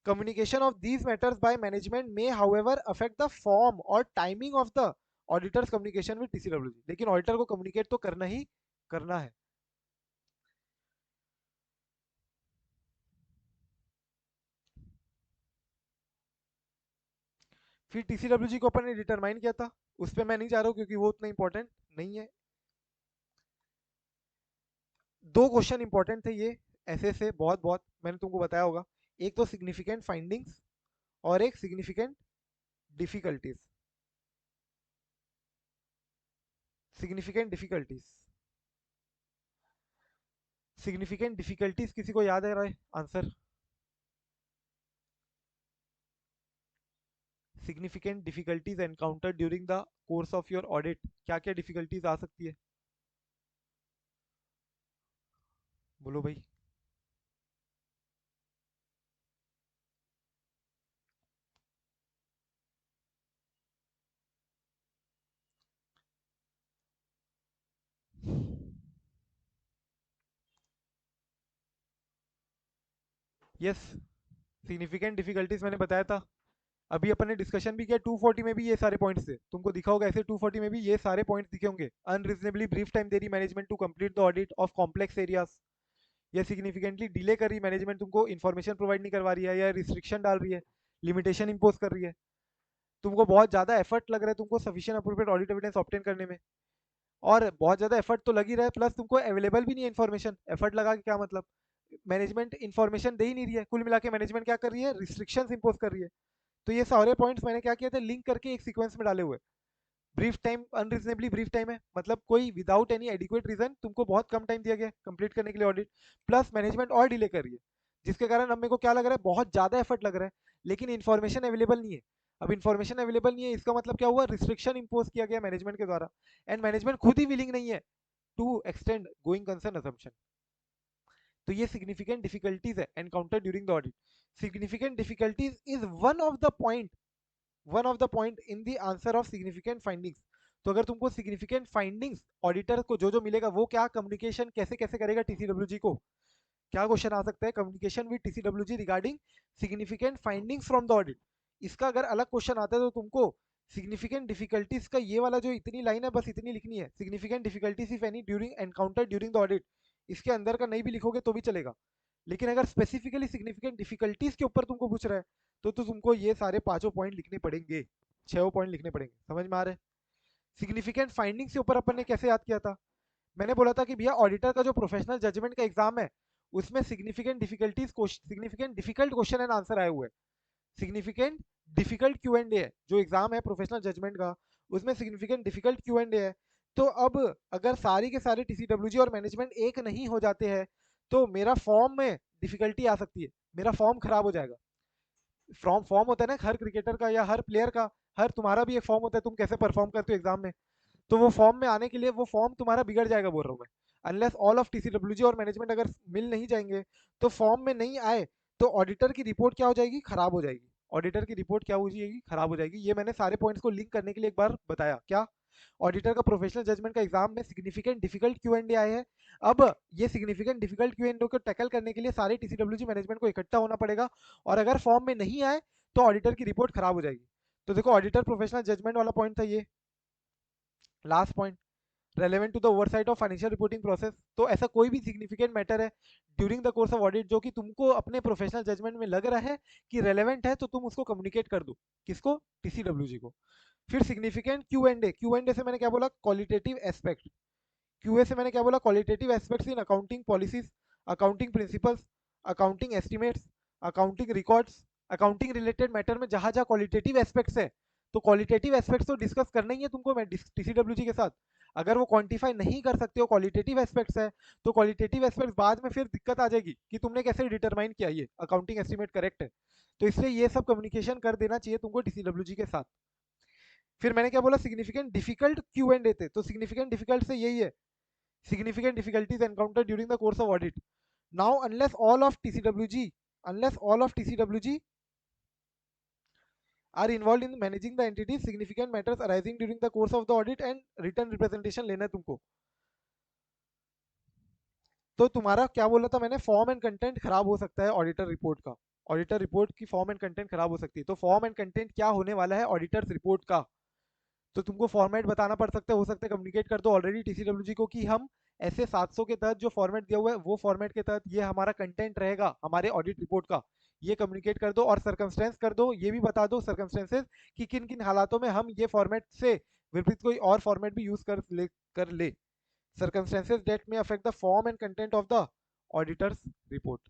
communication of these matters by management may however affect the form or timing of the auditor's communication with TCWG। लेकिन ऑडिटर को कम्युनिकेट तो करना ही करना है। फिर टीसीडब्ल्यूजी को अपन ने डिटरमाइन किया था, उस पर मैं नहीं जा रहा हूँ क्योंकि वो उतना इंपॉर्टेंट नहीं है। दो क्वेश्चन इंपॉर्टेंट थे ये ऐसे से, बहुत बहुत मैंने तुमको बताया होगा। एक तो सिग्निफिकेंट फाइंडिंग्स, और एक significant difficulties. Significant difficulties, significant difficulties किसी को याद है रहा है answer? Significant difficulties encounter during the course of your audit, क्या क्या डिफिकल्टीज आ सकती है? बोलो भाई। यस, सिग्निफिकेंट डिफिकल्टीज मैंने बताया था, अभी अपन ने डिस्कशन भी किया 240 में भी ये सारे पॉइंट्स थे, तुमको दिखा होगा ऐसे 240 में भी ये सारे पॉइंट्स दिखे होंगे। अनरीजनेबली ब्रीफ टाइम दे रही management to complete the audit of complex areas, या सिग्निफिकेंटली डिले कर रही मैनेजमेंट, तुमको इन्फॉर्मेशन प्रोवाइड नहीं करवा रही है, या रिस्ट्रिक्शन डाल रही है, लिमिटेशन इंपोज कर रही है, तुमको बहुत ज्यादा एफर्ट लग रहा है तुमको sufficient appropriate audit evidence obtain करने में, और बहुत ज्यादा एफर्ट तो लग ही रहा है, प्लस तुमको अवेलेबल भी नहीं है इन्फॉर्मेशन। एफर्ट लगा के क्या मतलब, मैनेजमेंट इन्फॉर्मेशन दे ही नहीं रही है, कुल मिला के मैनेजमेंट क्या कर रही है, रिस्ट्रिक्शंस इंपोज कर रही है। तो ये सारे पॉइंट्स मैंने क्या किया था, लिंक करके एक सीक्वेंस में डाले हुए। Brief time unreasonably brief time है, मतलब कोई विदाउट एनी एडिक्वेट रीजन तुमको बहुत कम टाइम दिया गया कंप्लीट करने के लिए ऑडिट, प्लस मैनेजमेंट और डिले कर रही है, जिसके कारण अब मेरे को क्या लग रहा है, बहुत ज्यादा एफर्ट लग रहा है, लेकिन इन्फॉर्मेशन अवेलेबल नहीं है। अब इन्फॉर्मेशन अवेलेबल नहीं है, इसका मतलब क्या हुआ, रिस्ट्रिक्शन इंपोज किया गया मैनेजमेंट के द्वारा, एंड मैनेजमेंट खुद ही विलिंग नहीं है to extend going concern assumption. तो ये सिग्निफिकेंट डिफिकल्टीज है encounter during the audit. Significant difficulties is one of the point in the answer of significant findings. तो अगर तुमको सिग्निफिकेंट फाइंडिंग्स ऑडिटर को जो मिलेगा, वो क्या कम्युनिकेशन कैसे कैसे करेगा टीसीडब्ल्यूजी को, क्या क्वेश्चन आ सकता है, communication with TCWG regarding significant findings from the audit. इसका अगर अलग क्वेश्चन आता है तो तुमको सिग्निफिकेंट डिफिकल्टीज का ये वाला जो इतनी लाइन है बस इतनी लिखनी है, significant difficulties if any during encounter during the audit, इसके अंदर का नहीं भी लिखोगे तो भी चलेगा। लेकिन अगर स्पेसिफिकली सिग्निफिकेंट डिफिकल्टीज के ऊपर तुमको पूछ रहा है तो तुमको ये सारे पांचों पॉइंट लिखने पड़ेंगे, 6 पॉइंट लिखने पड़ेंगे। समझ में आ रहा है? सिग्निफिकेंट फाइंडिंग्स के ऊपर अपन ने कैसे याद किया था, मैंने बोला था कि भैया ऑडिटर का जो प्रोफेशनल जजमेंट का एग्जाम है उसमें significant difficult question and answer आए हुए हैं। सिग्निफिकेंट डिफिकल्ट Q&A है जो एग्जाम है प्रोफेशनल जजमेंट का, उसमें सिग्निफिकेंट डिफिकल्ट Q&A है। तो अब अगर सारी के सारे टीसीडब्ल्यूजी और मैनेजमेंट एक नहीं हो जाते हैं तो मेरा फॉर्म में डिफिकल्टी आ सकती है, मेरा फॉर्म खराब हो जाएगा। फॉर्म होता है ना हर क्रिकेटर का या हर प्लेयर का, हर तुम्हारा भी एक फॉर्म होता है, तुम कैसे परफॉर्म करते हो एग्जाम में, तो वो फॉर्म में आने के लिए वो फॉर्म तुम्हारा बिगड़ जाएगा बोल रहा हूँ मैं। अनलेस ऑल ऑफ टीसीडब्ल्यूजी और मैनेजमेंट अगर मिल नहीं जाएंगे तो फॉर्म में नहीं आए तो ऑडिटर की रिपोर्ट क्या हो जाएगी, खराब हो जाएगी। ऑडिटर की रिपोर्ट क्या हो जाएगी, खराब हो जाएगी। ये मैंने सारे पॉइंट्स को लिंक करने के लिए एक बार बताया। क्या ऑडिटर का प्रोफेशनल जजमेंट का एग्जाम में सिग्निफिकेंट डिफिकल्ट Q&A आए हैं। अब ये सिग्निफिकेंट डिफिकल्ट Q&A को टैकल करने के लिए सारे टीसीडब्ल्यूजी मैनेजमेंट को इकट्ठा होना पड़ेगा, और अगर फॉर्म में नहीं आए तो ऑडिटर की रिपोर्ट खराब हो जाएगी। तो देखो ऑडिटर प्रोफेशनल जजमेंट वाला पॉइंट था ये last point, relevant to the oversight of financial reporting process. तो ऐसा कोई भी सिग्निफिकेंट मैटर है during the course of audit जो कि तुमको अपने प्रोफेशनल जजमेंट में लग रहा है कि रेलेवेंट है, तो तुम उसको कम्युनिकेट कर दो, किसको, टीसीडब्ल्यूजी को। फिर सिग्निफिकेंट Q&A से मैंने क्या बोला, क्वालिटेटिव एस्पेक्ट। QA से मैंने क्या बोला, qualitative aspects in accounting policies, accounting principles, accounting estimates, accounting records, accounting related matter में जहां जहां क्वालिटेटिव एस्पेक्ट्स है तो क्वालिटेटिव एस्पेक्ट्स तो डिस्कस करना ही है तुमको मैं टीसीडब्ल्यूजी के साथ। अगर वो क्वांटिफाई नहीं कर सकते हो क्वालिटेटिव एस्पेक्ट्स है तो क्वालिटेटिव एस्पेक्ट्स बाद में फिर दिक्कत आ जाएगी कि तुमने कैसे डिटरमाइन किया ये अकाउंटिंग एस्टिमेट करेक्ट है। तो इसलिए ये सब कम्युनिकेशन कर देना चाहिए तुमको टीसीडब्ल्यूजी के साथ। फिर मैंने क्या बोला, सिग्निफिकेंट डिफिकल्ट Q&A थे, तो सिग्निफिकेंट डिफिकल्ट से यही है, significant difficulties encountered during the course of audit. Now, unless all of TCWG are involved in managing the entities, significant matters arising during the course of the audit and written representation लेना है तुमको। तो तुम्हारा क्या बोला था मैंने, form and content खराब हो सकता है ऑडिटर रिपोर्ट का, ऑडिटर रिपोर्ट की फॉर्म एंड कंटेंट खराब हो सकती है। तो फॉर्म एंड कंटेंट क्या होने वाला है ऑडिटर्स रिपोर्ट का, तो तुमको फॉर्मेट बताना पड़ सकता है, हो सकता है कम्युनिकेट कर दो ऑलरेडी टीसीडब्ल्यूजी को कि हम ऐसे 700 के तहत जो फॉर्मेट दिया हुआ है वो फॉर्मेट के तहत ये हमारा कंटेंट रहेगा हमारे ऑडिट रिपोर्ट का, ये कम्युनिकेट कर दो। और सर्कमस्टेंस कर दो, ये भी बता दो सर्कमस्टेंसेस कि किन किन हालातों में हम ये फॉर्मेट से विपरीत कोई और फॉर्मेट भी यूज कर ले सर्कमस्टेंसेस दैट में affect the form and content of the auditors report.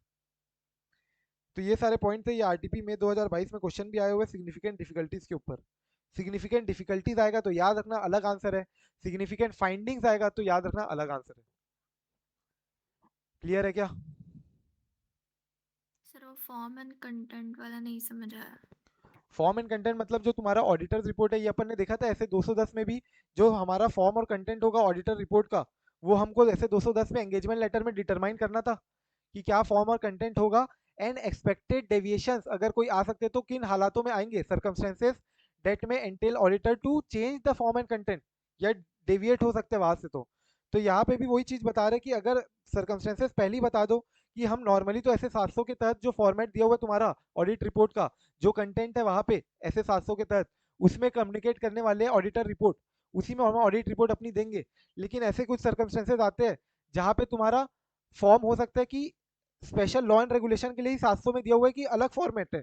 तो ये सारे पॉइंट थे, ये आरटीपी में 2022 में क्वेश्चन भी आए हुए सिग्निफिकेंट डिफिकल्टीज के ऊपर। सिग्निफिकेंट डिफिकल्टीज आएगा तो याद रखना अलग आंसर है, सिग्निफिकेंट फाइंडिंग्स आएगा तो याद रखना अलग आंसर है। क्लियर है क्या? सर वो फॉर्म एंड कंटेंट वाला नहीं समझ आया। फॉर्म एंड कंटेंट मतलब जो तुम्हारा ऑडिटर्स रिपोर्ट है, ये अपन ने देखा था ऐसे 210 में भी जो हमारा फॉर्म और कंटेंट होगा ऑडिटर रिपोर्ट का, वो हमको ऐसे 210 में एंगेजमेंट लेटर में डिटरमाइन करना था कि क्या फॉर्म और कंटेंट होगा, एंड एक्सपेक्टेड डेविएशंस अगर कोई आ सकते तो किन हालातों में आएंगे, circumstances that may entail auditor to change the form and content, या डेविएट हो सकते हैं वहां से। तो यहाँ पे भी वही चीज बता रहे कि अगर सर्कमस्टेंसेस पहले ही बता दो कि हम नॉर्मली तो ऐसे 700 के तहत जो फॉर्मेट दिया हुआ है तुम्हारा ऑडिट रिपोर्ट का, जो कंटेंट है वहां पे ऐसे 700 के तहत उसमें कम्युनिकेट करने वाले ऑडिटर रिपोर्ट, उसी में हम ऑडिट रिपोर्ट अपनी देंगे। लेकिन ऐसे कुछ सर्कमस्टेंसेज आते हैं जहाँ पे तुम्हारा फॉर्म हो सकता है कि स्पेशल लॉ एंड रेगुलेशन के लिए ही 700 में दिया हुआ है कि अलग फॉर्मेट है,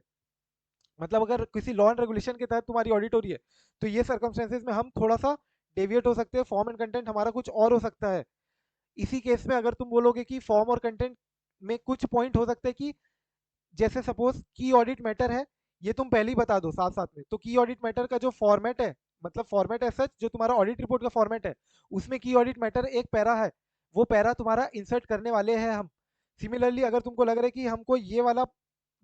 मतलब अगर किसी लॉ एंड रेगुलेशन के तहत तुम्हारी ऑडिट हो रही है तो ये सर्कमस्टेंसेज में हम थोड़ा सा डेविएट हो सकते हैं, फॉर्म एंड कंटेंट हमारा कुछ और हो सकता है। इसी केस में अगर तुम बोलोगे कि फॉर्म और कंटेंट में कुछ पॉइंट हो सकते हैं कि जैसे सपोज की ऑडिट मैटर है, ये तुम पहले ही बता दो साथ साथ में, तो की ऑडिट मैटर का जो फॉर्मेट है, मतलब फॉर्मेट है सच जो तुम्हारा ऑडिट रिपोर्ट का फॉर्मेट है, उसमें की ऑडिट मैटर एक पैरा है, वो पैरा तुम्हारा इंसर्ट करने वाले हैं हम। सिमिलरली अगर तुमको लग रहा है कि हमको ये वाला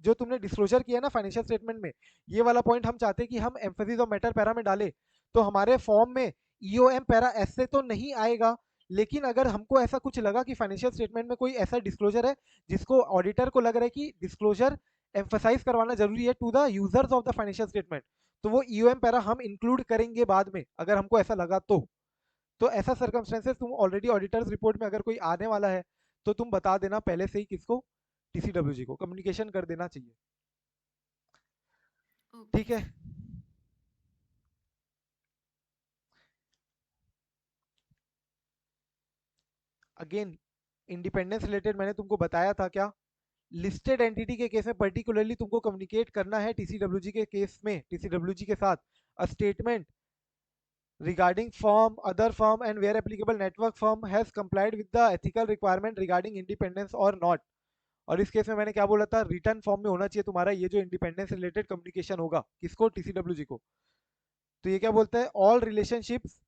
जो तुमने डिस्क्लोजर किया ना फाइनेंशियल स्टेटमेंट में, ये वाला पॉइंट हम चाहते हैं कि हम एम्फेसिस ऑफ मैटर पैरा में डालें, तो हमारे फॉर्म में ईओएम पैरा ऐसे तो नहीं आएगा, लेकिन अगर हमको ऐसा कुछ लगा कि फाइनेंशियल स्टेटमेंट में कोई ऐसा डिस्क्लोजर है जिसको ऑडिटर को लग रहा है कि डिस्क्लोजर एम्फेसाइज करवाना जरूरी है to the users of the financial statement, तो वो ईओएम पैरा हम इंक्लूड करेंगे बाद में अगर हमको ऐसा लगा तो ऐसा सर्कमस्टेंसेस तुम ऑलरेडी ऑडिटर्स रिपोर्ट में अगर कोई आने वाला है तो तुम बता देना पहले से ही किसको, टीसीडब्ल्यूजी को कम्युनिकेशन कर देना चाहिए। ओके ठीक है, अगेन इंडिपेंडेंस रिलेटेड मैंने तुमको बताया था क्या, लिस्टेड एंटिटी के केस में पर्टिकुलरली तुमको कम्युनिकेट करना है टीसीडब्ल्यूजी के केस में, टीसीडब्ल्यूजी के साथ a statement regarding firm, other firm and where applicable network firm has complied with the ethical requirement regarding independence or not। और इस केस में मैंने क्या बोला था, रिटर्न फॉर्म में होना चाहिए तुम्हारा ये जो इंडिपेंडेंस रिलेटेड कम्युनिकेशन होगा, किसको, टीसीडब्ल्यूजी को। तो ये क्या बोलता है, all relationships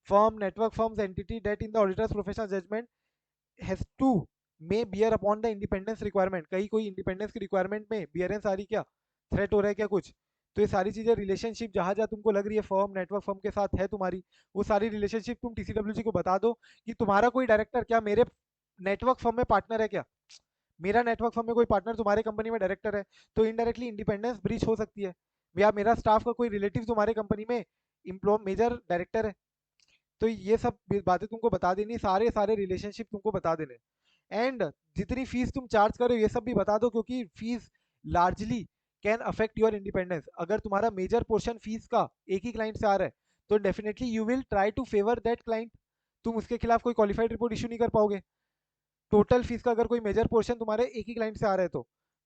firm network firms entity that in the auditor's professional judgement has to may bear upon the independence requirement, कहीं कोई इंडिपेंडेंस की रिक्वायरमेंट में बियरेंस आ रही, क्या थ्रेट हो रहा है क्या कुछ, तो ये सारी चीजें रिलेशनशिप जहां जहां तुमको लग रही है फर्म नेटवर्क फर्म के साथ है तुम्हारी, वो सारी रिलेशनशिप तुम टीसीडब्ल्यूजी को बता दो कि तुम्हारा कोई डायरेक्टर क्या मेरे नेटवर्क फर्म में पार्टनर है क्या, मेरा नेटवर्क फर्म में कोई पार्टनर तुम्हारे कंपनी में डायरेक्टर है, तो इनडायरेक्टली इंडिपेंडेंस ब्रीच हो सकती है। या मेरा स्टाफ का कोई रिलेटिव तुम्हारे कंपनी में इम्प्लॉय मेजर डायरेक्टर है, तो ये सब बातें तुमको बता देनी, सारे सारे रिलेशनशिप तुमको बता देने। एंड जितनी फीस तुम चार्ज करो ये सब भी बता दो, क्योंकि fees largely can affect your independence. अगर तुम्हारा मेजर पोर्शन फीस का एक ही क्लाइंट से आ रहा है तो definitely you will try to favour that client, तुम उसके खिलाफ कोई क्वालिफाइड रिपोर्ट इशू नहीं कर पाओगे। टोटल फीस का अगर कोई मेजर पोर्शन तुम्हारे एक ही क्लाइंट से आ रहा है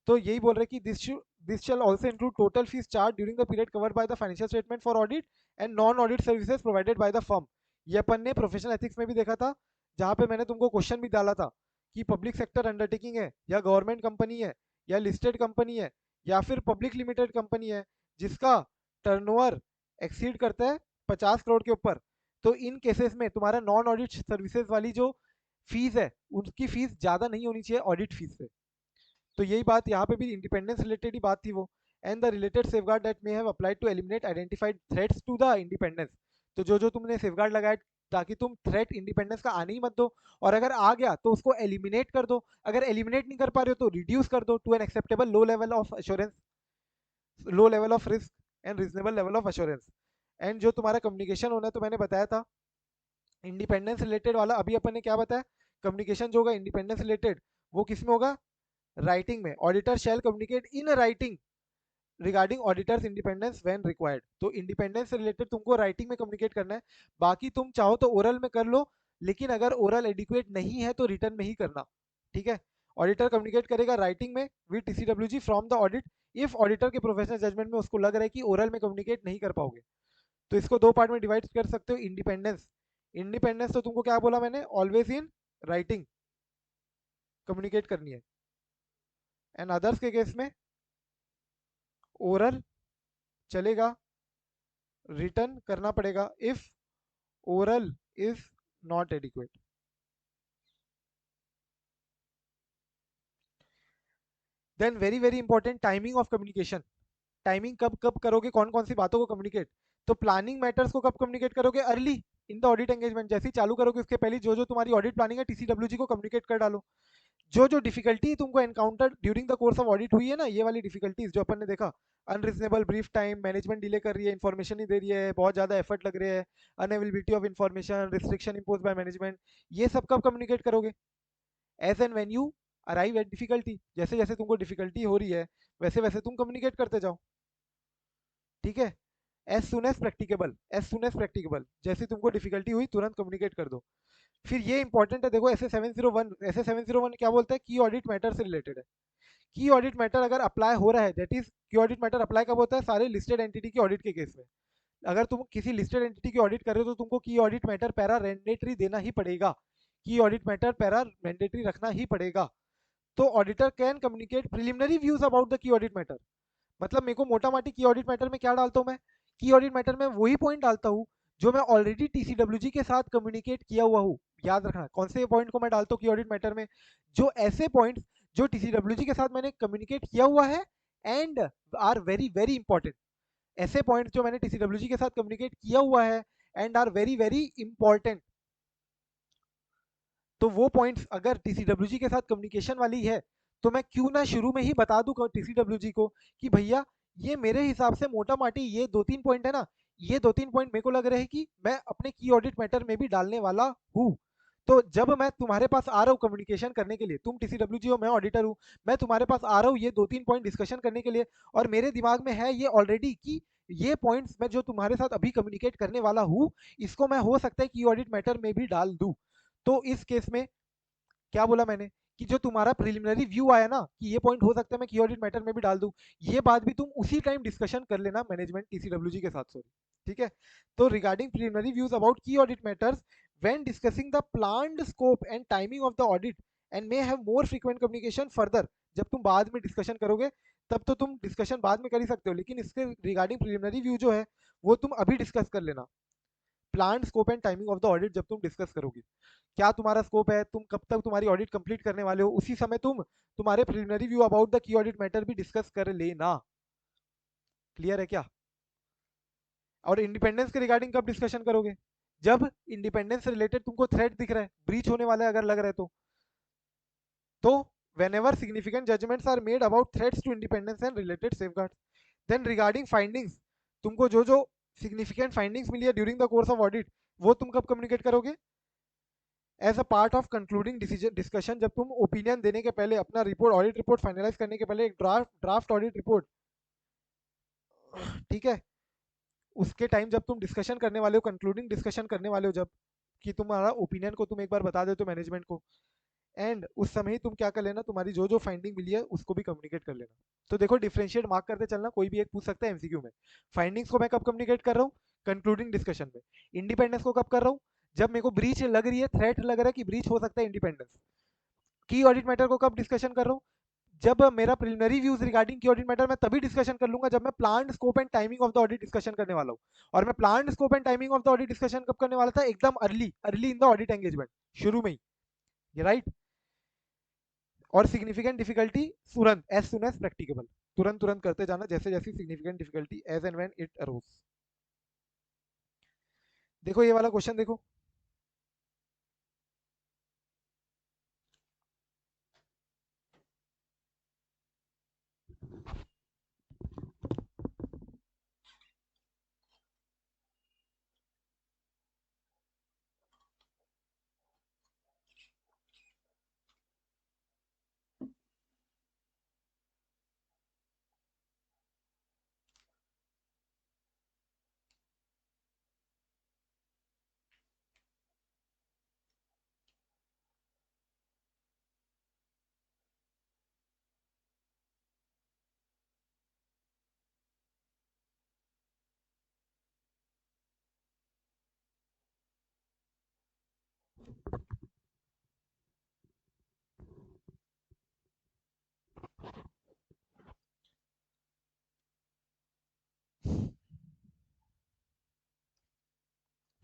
तो यही बोल रहे कि this shell also include total fees charge during the period covered by the financial statement for audit and non audit services provided by the firm. ये अपन ने प्रोफेशनल एथिक्स में भी देखा था, जहां पे मैंने तुमको क्वेश्चन भी डाला था कि पब्लिक सेक्टर अंडरटेकिंग है या गवर्नमेंट कंपनी है या लिस्टेड कंपनी है या फिर पब्लिक लिमिटेड कंपनी है जिसका टर्नओवर एक्सीड करता है 50 करोड़ के ऊपर, तो इन केसेस में तुम्हारा नॉन ऑडिट सर्विसेज वाली जो फीस है उनकी फीस ज्यादा नहीं होनी चाहिए ऑडिट फीस से। तो यही बात यहाँ पे भी इंडिपेंडेंस रिलेटेड ही बात थी वो। And the related safeguard that may have applied to eliminate identified threats to the independence, तो जो जो तुमने सेफगार्ड लगाया ताकि तुम थ्रेट इंडिपेंडेंस का आने ही मत दो, और अगर आ गया तो उसको एलिमिनेट कर दो, अगर एलिमिनेट नहीं कर पा रहे हो तो रिड्यूस कर दो to an acceptable low level of assurance, low level of risk and reasonable level of assurance. And जो तुम्हारा कम्युनिकेशन होना है तो मैंने बताया था इंडिपेंडेंस रिलेटेड वाला, अभी अपन ने क्या बताया, कम्युनिकेशन जो होगा इंडिपेंडेंस रिलेटेड वो किस में होगा, राइटिंग में। Auditor shall communicate in writing regarding auditors independence when required, तो इंडिपेंडेंस से रिलेटेड तुमको राइटिंग में कम्युनिकेट करना है। बाकी तुम चाहो तो ओरल में कर लो, लेकिन अगर ओरल एडिक्वेट नहीं है तो रिटर्न में ही करना, ठीक है। ऑडिटर कम्युनिकेट करेगा राइटिंग में with TCWG from the audit if auditor के प्रोफेशनल जजमेंट में उसको लग रहा है कि ओरल में कम्युनिकेट नहीं कर पाओगे। तो इसको दो पार्ट में डिवाइड कर सकते हो। इंडिपेंडेंस, इंडिपेंडेंस तो तुमको क्या बोला मैंने, ऑलवेज इन राइटिंग कम्युनिकेट करनी है। एंड अदर्स के केस में ओरल चलेगा, रिटर्न करना पड़ेगा if oral is not adequate. Then very very important timing of communication, timing कब कब करोगे, कौन कौन सी बातों को कम्युनिकेट, तो प्लानिंग मैटर्स को कब कम्युनिकेट करोगे, early in the audit engagement, जैसे ही चालू करोगे उसके पहले जो जो तुम्हारी ऑडिट प्लानिंग है टीसीडब्ल्यूजी को कम्युनिकेट कर डालो। जो जो डिफिकल्टी तुमको encounter during the course of audit हुई है ना, ये वाली डिफिकल्टीज जो अपन ने देखा, unreasonable brief time, management delay कर रही है, इन्फॉर्मेशन नहीं दे रही है, बहुत ज्यादा एफर्ट लग रहे हैं, unavailability of information, restriction impose by management, ये सब कब कम्युनिकेट करोगे, as and when you arrive at difficulty, जैसे जैसे तुमको डिफिकल्टी हो रही है वैसे वैसे तुम कम्युनिकेट करते जाओ, ठीक है। As soon as practicable, as soon as practicable, जैसे तुमको डिफिकल्टी हुई तुरंत कम्युनिकेट कर दो। फिर ये इंपॉर्टेंट है, देखो ऐसे 701 क्या बोलता है, की ऑडिट मैटर से रिलेटेड है। की ऑडिट मैटर अगर अप्लाई हो रहा है, दैट इज की ऑडिट मैटर अप्लाई कब होता है, सारे लिस्टेड एंटिटी के ऑडिट के केस में। अगर तुम किसी लिस्टेड एंटिटी की ऑडिट कर रहे हो तो तुमको की ऑडिट मैटर पैरा मैंडेटरी देना ही पड़ेगा, की ऑडिट मैटर पैरा मैंडेटरी रखना ही पड़ेगा। तो auditor can communicate preliminary views about the key audit matter. मतलब मेरे को मोटा माटी की ऑडिट मैटर में क्या डालता हूँ मैं, की ऑडिट मैटर में वही पॉइंट डालता हूँ जो मैं ऑलरेडी टीसीडब्ल्यूजी के साथ कम्युनिकेट किया हुआ हूँ। याद रखना कौन से पॉइंट को मैं डालता हूँ की ऑडिट मैटर में, जो ऐसे पॉइंट्स जो टीसीडब्ल्यूजी के साथ मैंने कम्युनिकेट किया हुआ है and are very very important. ऐसे पॉइंट्स जो मैंने टीसीडब्ल्यूजी के साथ कम्युनिकेट किया हुआ है and are very very important. तो वो पॉइंट्स अगर टीसीडब्ल्यूजी के साथ कम्युनिकेशन वाली है तो मैं क्यों ना शुरू में ही बता दूं टीसीडब्ल्यूजी को कि भैया ये मेरे हिसाब से मोटा माटी ये 2-3 पॉइंट है ना, ये 2-3 पॉइंट मेरे को लग रहे हैं कि मैं अपने की ऑडिट मैटर में भी डालने वाला हूँ। तो जब मैं तुम्हारे पास आ रहा हूँ कम्युनिकेशन करने के लिए, तुम टीसीडब्ल्यूजी हो मैं ऑडिटर हूँ, मैं तुम्हारे पास आ रहा हूँ ये 2-3 पॉइंट डिस्कशन करने के लिए, और मेरे दिमाग में है ये ऑलरेडी कि ये पॉइंट्स मैं जो तुम्हारे साथ अभी कम्युनिकेट करने वाला हूँ इसको मैं हो सकता है कि ऑडिट मैटर में भी डाल दूं। तो इस केस में क्या बोला मैंने कि जो तुम्हारा प्रिलिमिनरी व्यू आया ना कि ये पॉइंट हो सकता है मैं की ऑडिट मैटर में भी डाल दूं, ये बात भी तुम उसी टाइम डिस्कशन कर लेना मैनेजमेंट टीसीडब्ल्यूजी के साथ, सॉरी, ठीक है। तो रिगार्डिंग प्रिलिमिनरी व्यूज अबाउट की audit matters when discussing the planned scope and timing of the audit and may have more frequent communication further, जब तुम बाद में डिस्कशन करोगे तब तो तुम डिस्कशन बाद में कर ही सकते हो, लेकिन इसके रिगार्डिंग प्रिलिमिनरी व्यू जो है वो तुम अभी डिस्कस कर लेना। Plan scope and timing of the audit जब तुम डिस्कस करोगे, क्या तुम्हारा स्कोप है, तुम कब तक तुम्हारी ऑडिट कंप्लीट करने वाले हो, उसी समय तुम तुम्हारे preliminary view about the key audit matter भी डिस्कस कर लेना। क्लियर है क्या? और इंडिपेंडेंस के रिगार्डिंग कब डिस्कशन करोगे, जब इंडिपेंडेंस से रिलेटेड तुमको थ्रेट दिख रहा है, ब्रीच होने वाला है अगर लग रहा है तो whenever significant judgments are made about threats to independence and related safeguards, then regarding findings, तुमको जो जो significant findings मिली है during the course of audit वो तुम कब communicate करोगे, as a part of concluding discussion, जब तुम ओपिनियन देने के पहले अपना रिपोर्ट ऑडिट रिपोर्ट फाइनलाइज करने के पहले एक ड्राफ्ट ऑडिट रिपोर्ट, ठीक है, उसके टाइम जब तुम डिस्कशन करने वाले हो, कंक्लूडिंग डिस्कशन करने वाले हो, जब कि तुम्हारा ओपिनियन को तुम एक बार बता देते हो मैनेजमेंट को, एंड उस समय ही तुम क्या कर लेना, तुम्हारी जो जो फाइंडिंग मिली है उसको भी कम्युनिकेट कर लेना। तो देखो डिफरेंशिएट मार्क करते चलना, कोई भी एक पूछ सकता है एमसीक्यू में, फाइंडिंग्स को मैं कब कम्युनिकेट कर रहा हूँ, कंक्लूडिंग डिस्कशन में। इंडिपेंडेंस को कब कर रहा हूँ, जब मेरे को ब्रीच लग रही है, थ्रेट लग रहा है कि ब्रीच हो सकता है इंडिपेंडेंस। की ऑडिट मैटर को कब डिस्कशन कर रहा हूँ, जब मेरा प्रिलिमिनरी व्यूज रिगार्डिंग की ऑडिट मैटर मैं तभी डिस्कशन कर लूंगा जब मैं plan scope and timing of the audit discussion करने वाला हूँ। और मैं plan scope and timing of the audit discussion कब करने वाला था, एकदम early early in the audit engagement, शुरू में ही, राइट। और सिग्निफिकेंट डिफिकल्टी तुरंत, एज सुन एज प्रैक्टिकेबल, तुरंत तुरंत करते जाना जैसे जैसी significant difficulty as and when it arose. देखो ये वाला क्वेश्चन देखो,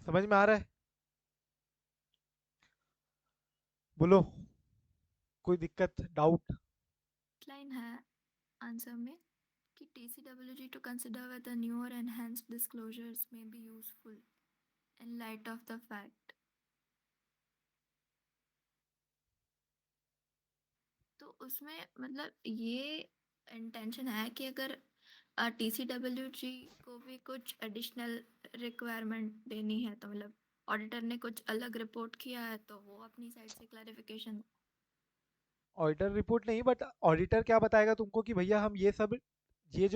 समझ में आ रहा है, बोलो कोई दिक्कत डाउट। लाइन है आंसर में कि TCWG to consider whether new or enhanced disclosures may be useful in light of the fact। तो उसमें मतलब ये इंटेंशन है कि अगर TCWG को भी कुछ एडिशनल रिक्वायरमेंट देनी है, तो मतलब ऑडिटर ने कुछ अलग रिपोर्ट किया है तो वो अपनी साइड से क्लैरिफिकेशन। ऑडिटर रिपोर्ट नहीं, बट ऑडिटर क्या बताएगा तुमको कि भैया हम ये सब, ये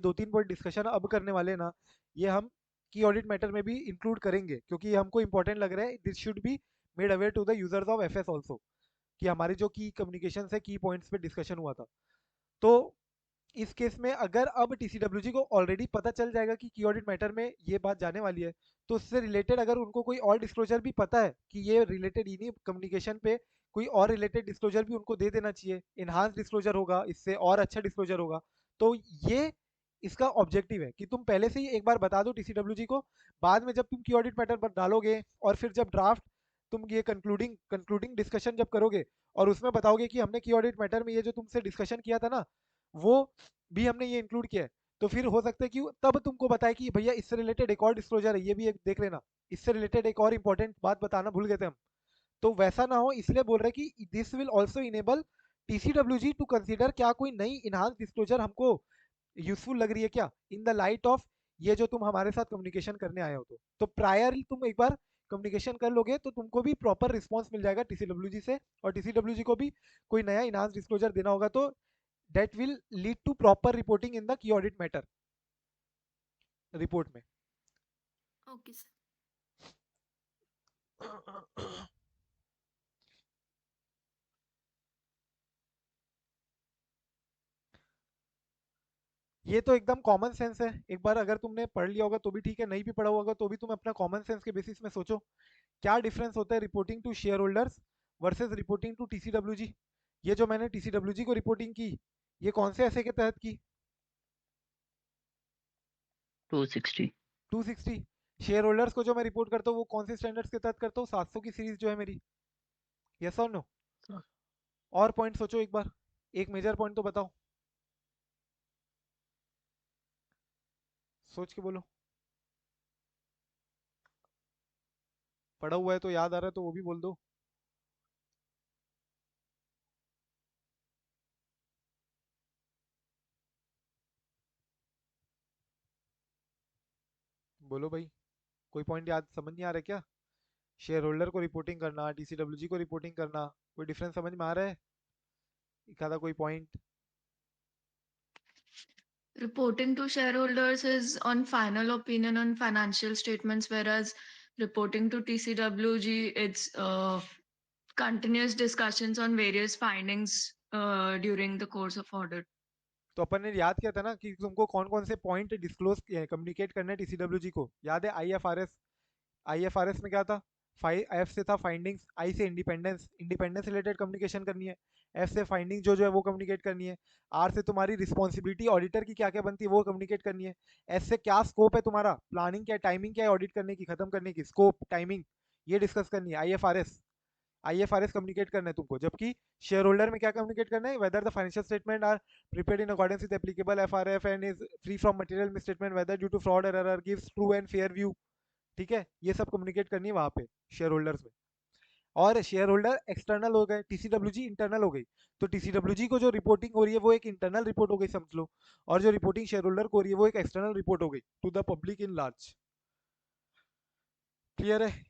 2-3 पॉइंट डिस्कशन अब करने वाले हैं ना, ये हम की ऑडिट मैटर में भी इंक्लूड करेंगे, क्योंकि ये हमको इंपॉर्टेंट लग रहा है। This should be made aware to the users of FS also, कि हमारी जो की कम्युनिकेशन है, की पॉइंट्स पे डिस्कशन हुआ था। तो इस केस में अगर अब टीसीडब्ल्यूजी को ऑलरेडी पता चल जाएगा कि की ऑडिट मैटर में ये बात जाने वाली है, तो उससे रिलेटेड अगर उनको कोई और डिस्क्लोजर भी पता है कि ये रिलेटेड इन्हीं कम्युनिकेशन पे कोई और रिलेटेड डिस्क्लोजर भी उनको दे देना चाहिए, इनहांस डिस्क्लोजर होगा, इससे और अच्छा डिस्क्लोजर होगा। तो ये इसका ऑब्जेक्टिव है कि तुम पहले से ही एक बार बता दो टीसीडब्ल्यूजी को, बाद में जब तुम की ऑडिट मैटर पर डालोगे और फिर जब ड्राफ्ट तुम ये कंक्लूडिंग डिस्कशन जब करोगे और उसमें बताओगे कि हमने की ऑडिट मैटर में ये जो तुमसे डिस्कशन किया था ना, वो भी हमने ये इंक्लूड किया है, तो फिर हो सकता है कि तब तुमको बताए कि भैया इससे रिलेटेड एक और डिस्क्लोजर है, ये भी एक देख लेना, इससे रिलेटेड एक और इंपॉर्टेंट बात बताना भूल गए थे हम। तो वैसा ना हो, इसलिए बोल रहे हैं कि this will also enable TCWG to consider क्या कोई नई इनहांस डिस्क्लोजर हमको यूजफुल लग रही है क्या, इन द लाइट ऑफ ये जो तुम हमारे साथ कम्युनिकेशन करने आए हो। तो प्रायर तुम एक बार कम्युनिकेशन कर लोगे तो तुमको भी प्रॉपर रिस्पॉन्स मिल जाएगा टीसीडब्ल्यूजी से, और टीसीडब्ल्यूजी को भी कोई नया इनहांस डिस्क्लोजर देना होगा, तो that will lead to proper reporting in the key audit matter report में। Okay sir. ये तो एकदम कॉमन सेंस है, एक बार अगर तुमने पढ़ लिया होगा तो भी ठीक है, नहीं भी पढ़ा होगा तो भी तुम अपना कॉमन सेंस के बेसिस में सोचो क्या डिफरेंस होता है reporting to shareholders versus reporting to TCWG. ये जो मैंने टीसीडब्ल्यूजी को रिपोर्टिंग की, ये कौन से ऐसे के तहत की? 260। 260। शेयर होल्डर्स को जो मैं रिपोर्ट करता हूँ वो कौन से स्टैंडर्ड्स के तहत करता हूँ? 700 की सीरीज जो है मेरी। यस और नो? और पॉइंट सोचो एक बार, एक मेजर पॉइंट तो बताओ, सोच के बोलो। पढ़ा हुआ है तो याद आ रहा है तो वो भी बोल दो। बोलो भाई, कोई पॉइंट याद समझ नहीं आ रहा है क्या? शेयर होल्डर को रिपोर्टिंग करना, टीसीडब्ल्यूजी को रिपोर्टिंग करना, कोई डिफरेंस समझ में आ रहा है? एक आधा कोई point? Reporting to shareholders is on final opinion on financial statements, whereas reporting to TCWG, it's continuous discussions on various findings during the course of audit. तो अपन ने याद किया था ना कि तुमको कौन कौन से पॉइंट डिस्क्लोज कम्युनिकेट करने टीसीडब्ल्यूजी को, याद है? आईएफआरएस, आईएफआरएस में क्या था? एफ से था फाइंडिंग्स, आई से इंडिपेंडेंस, इंडिपेंडेंस रिलेटेड कम्युनिकेशन करनी है, एफ से फाइंडिंग जो जो है वो कम्युनिकेट करनी है, आर से तुम्हारी रिस्पॉन्सिबिलिटी ऑडिटर की क्या क्या बनती है वो कम्युनिकेट करनी है, एस से क्या स्कोप है तुम्हारा, प्लानिंग क्या, टाइमिंग क्या है ऑडिट करने की, खत्म करने की, स्कोप टाइमिंग ये डिस्कस करनी है। आईएफआरएस कम्युनिकेट करना है तुमको, जबकि शेयर होल्डर में क्या कम्युनिकेट करना है? Whether the financial statement are prepared in accordance with applicable FRF and is free from material misstatement, whether due to fraud or error gives true and fair view. ठीक है, ये सब communicate करनी है वहां पे शेयर होल्डर्स में। और शेयर होल्डर एक्सटर्नल हो गए, टीसीडब्ल्यूजी इंटरनल हो गई। तो टीसीडब्ल्यूजी को जो रिपोर्टिंग हो रही है वो एक इंटरनल रिपोर्ट हो गई समझ लो, और जो रिपोर्टिंग शेयर होल्डर को हो रही है वो एक एक्सटर्नल रिपोर्ट हो गई to the public in large. Clear है?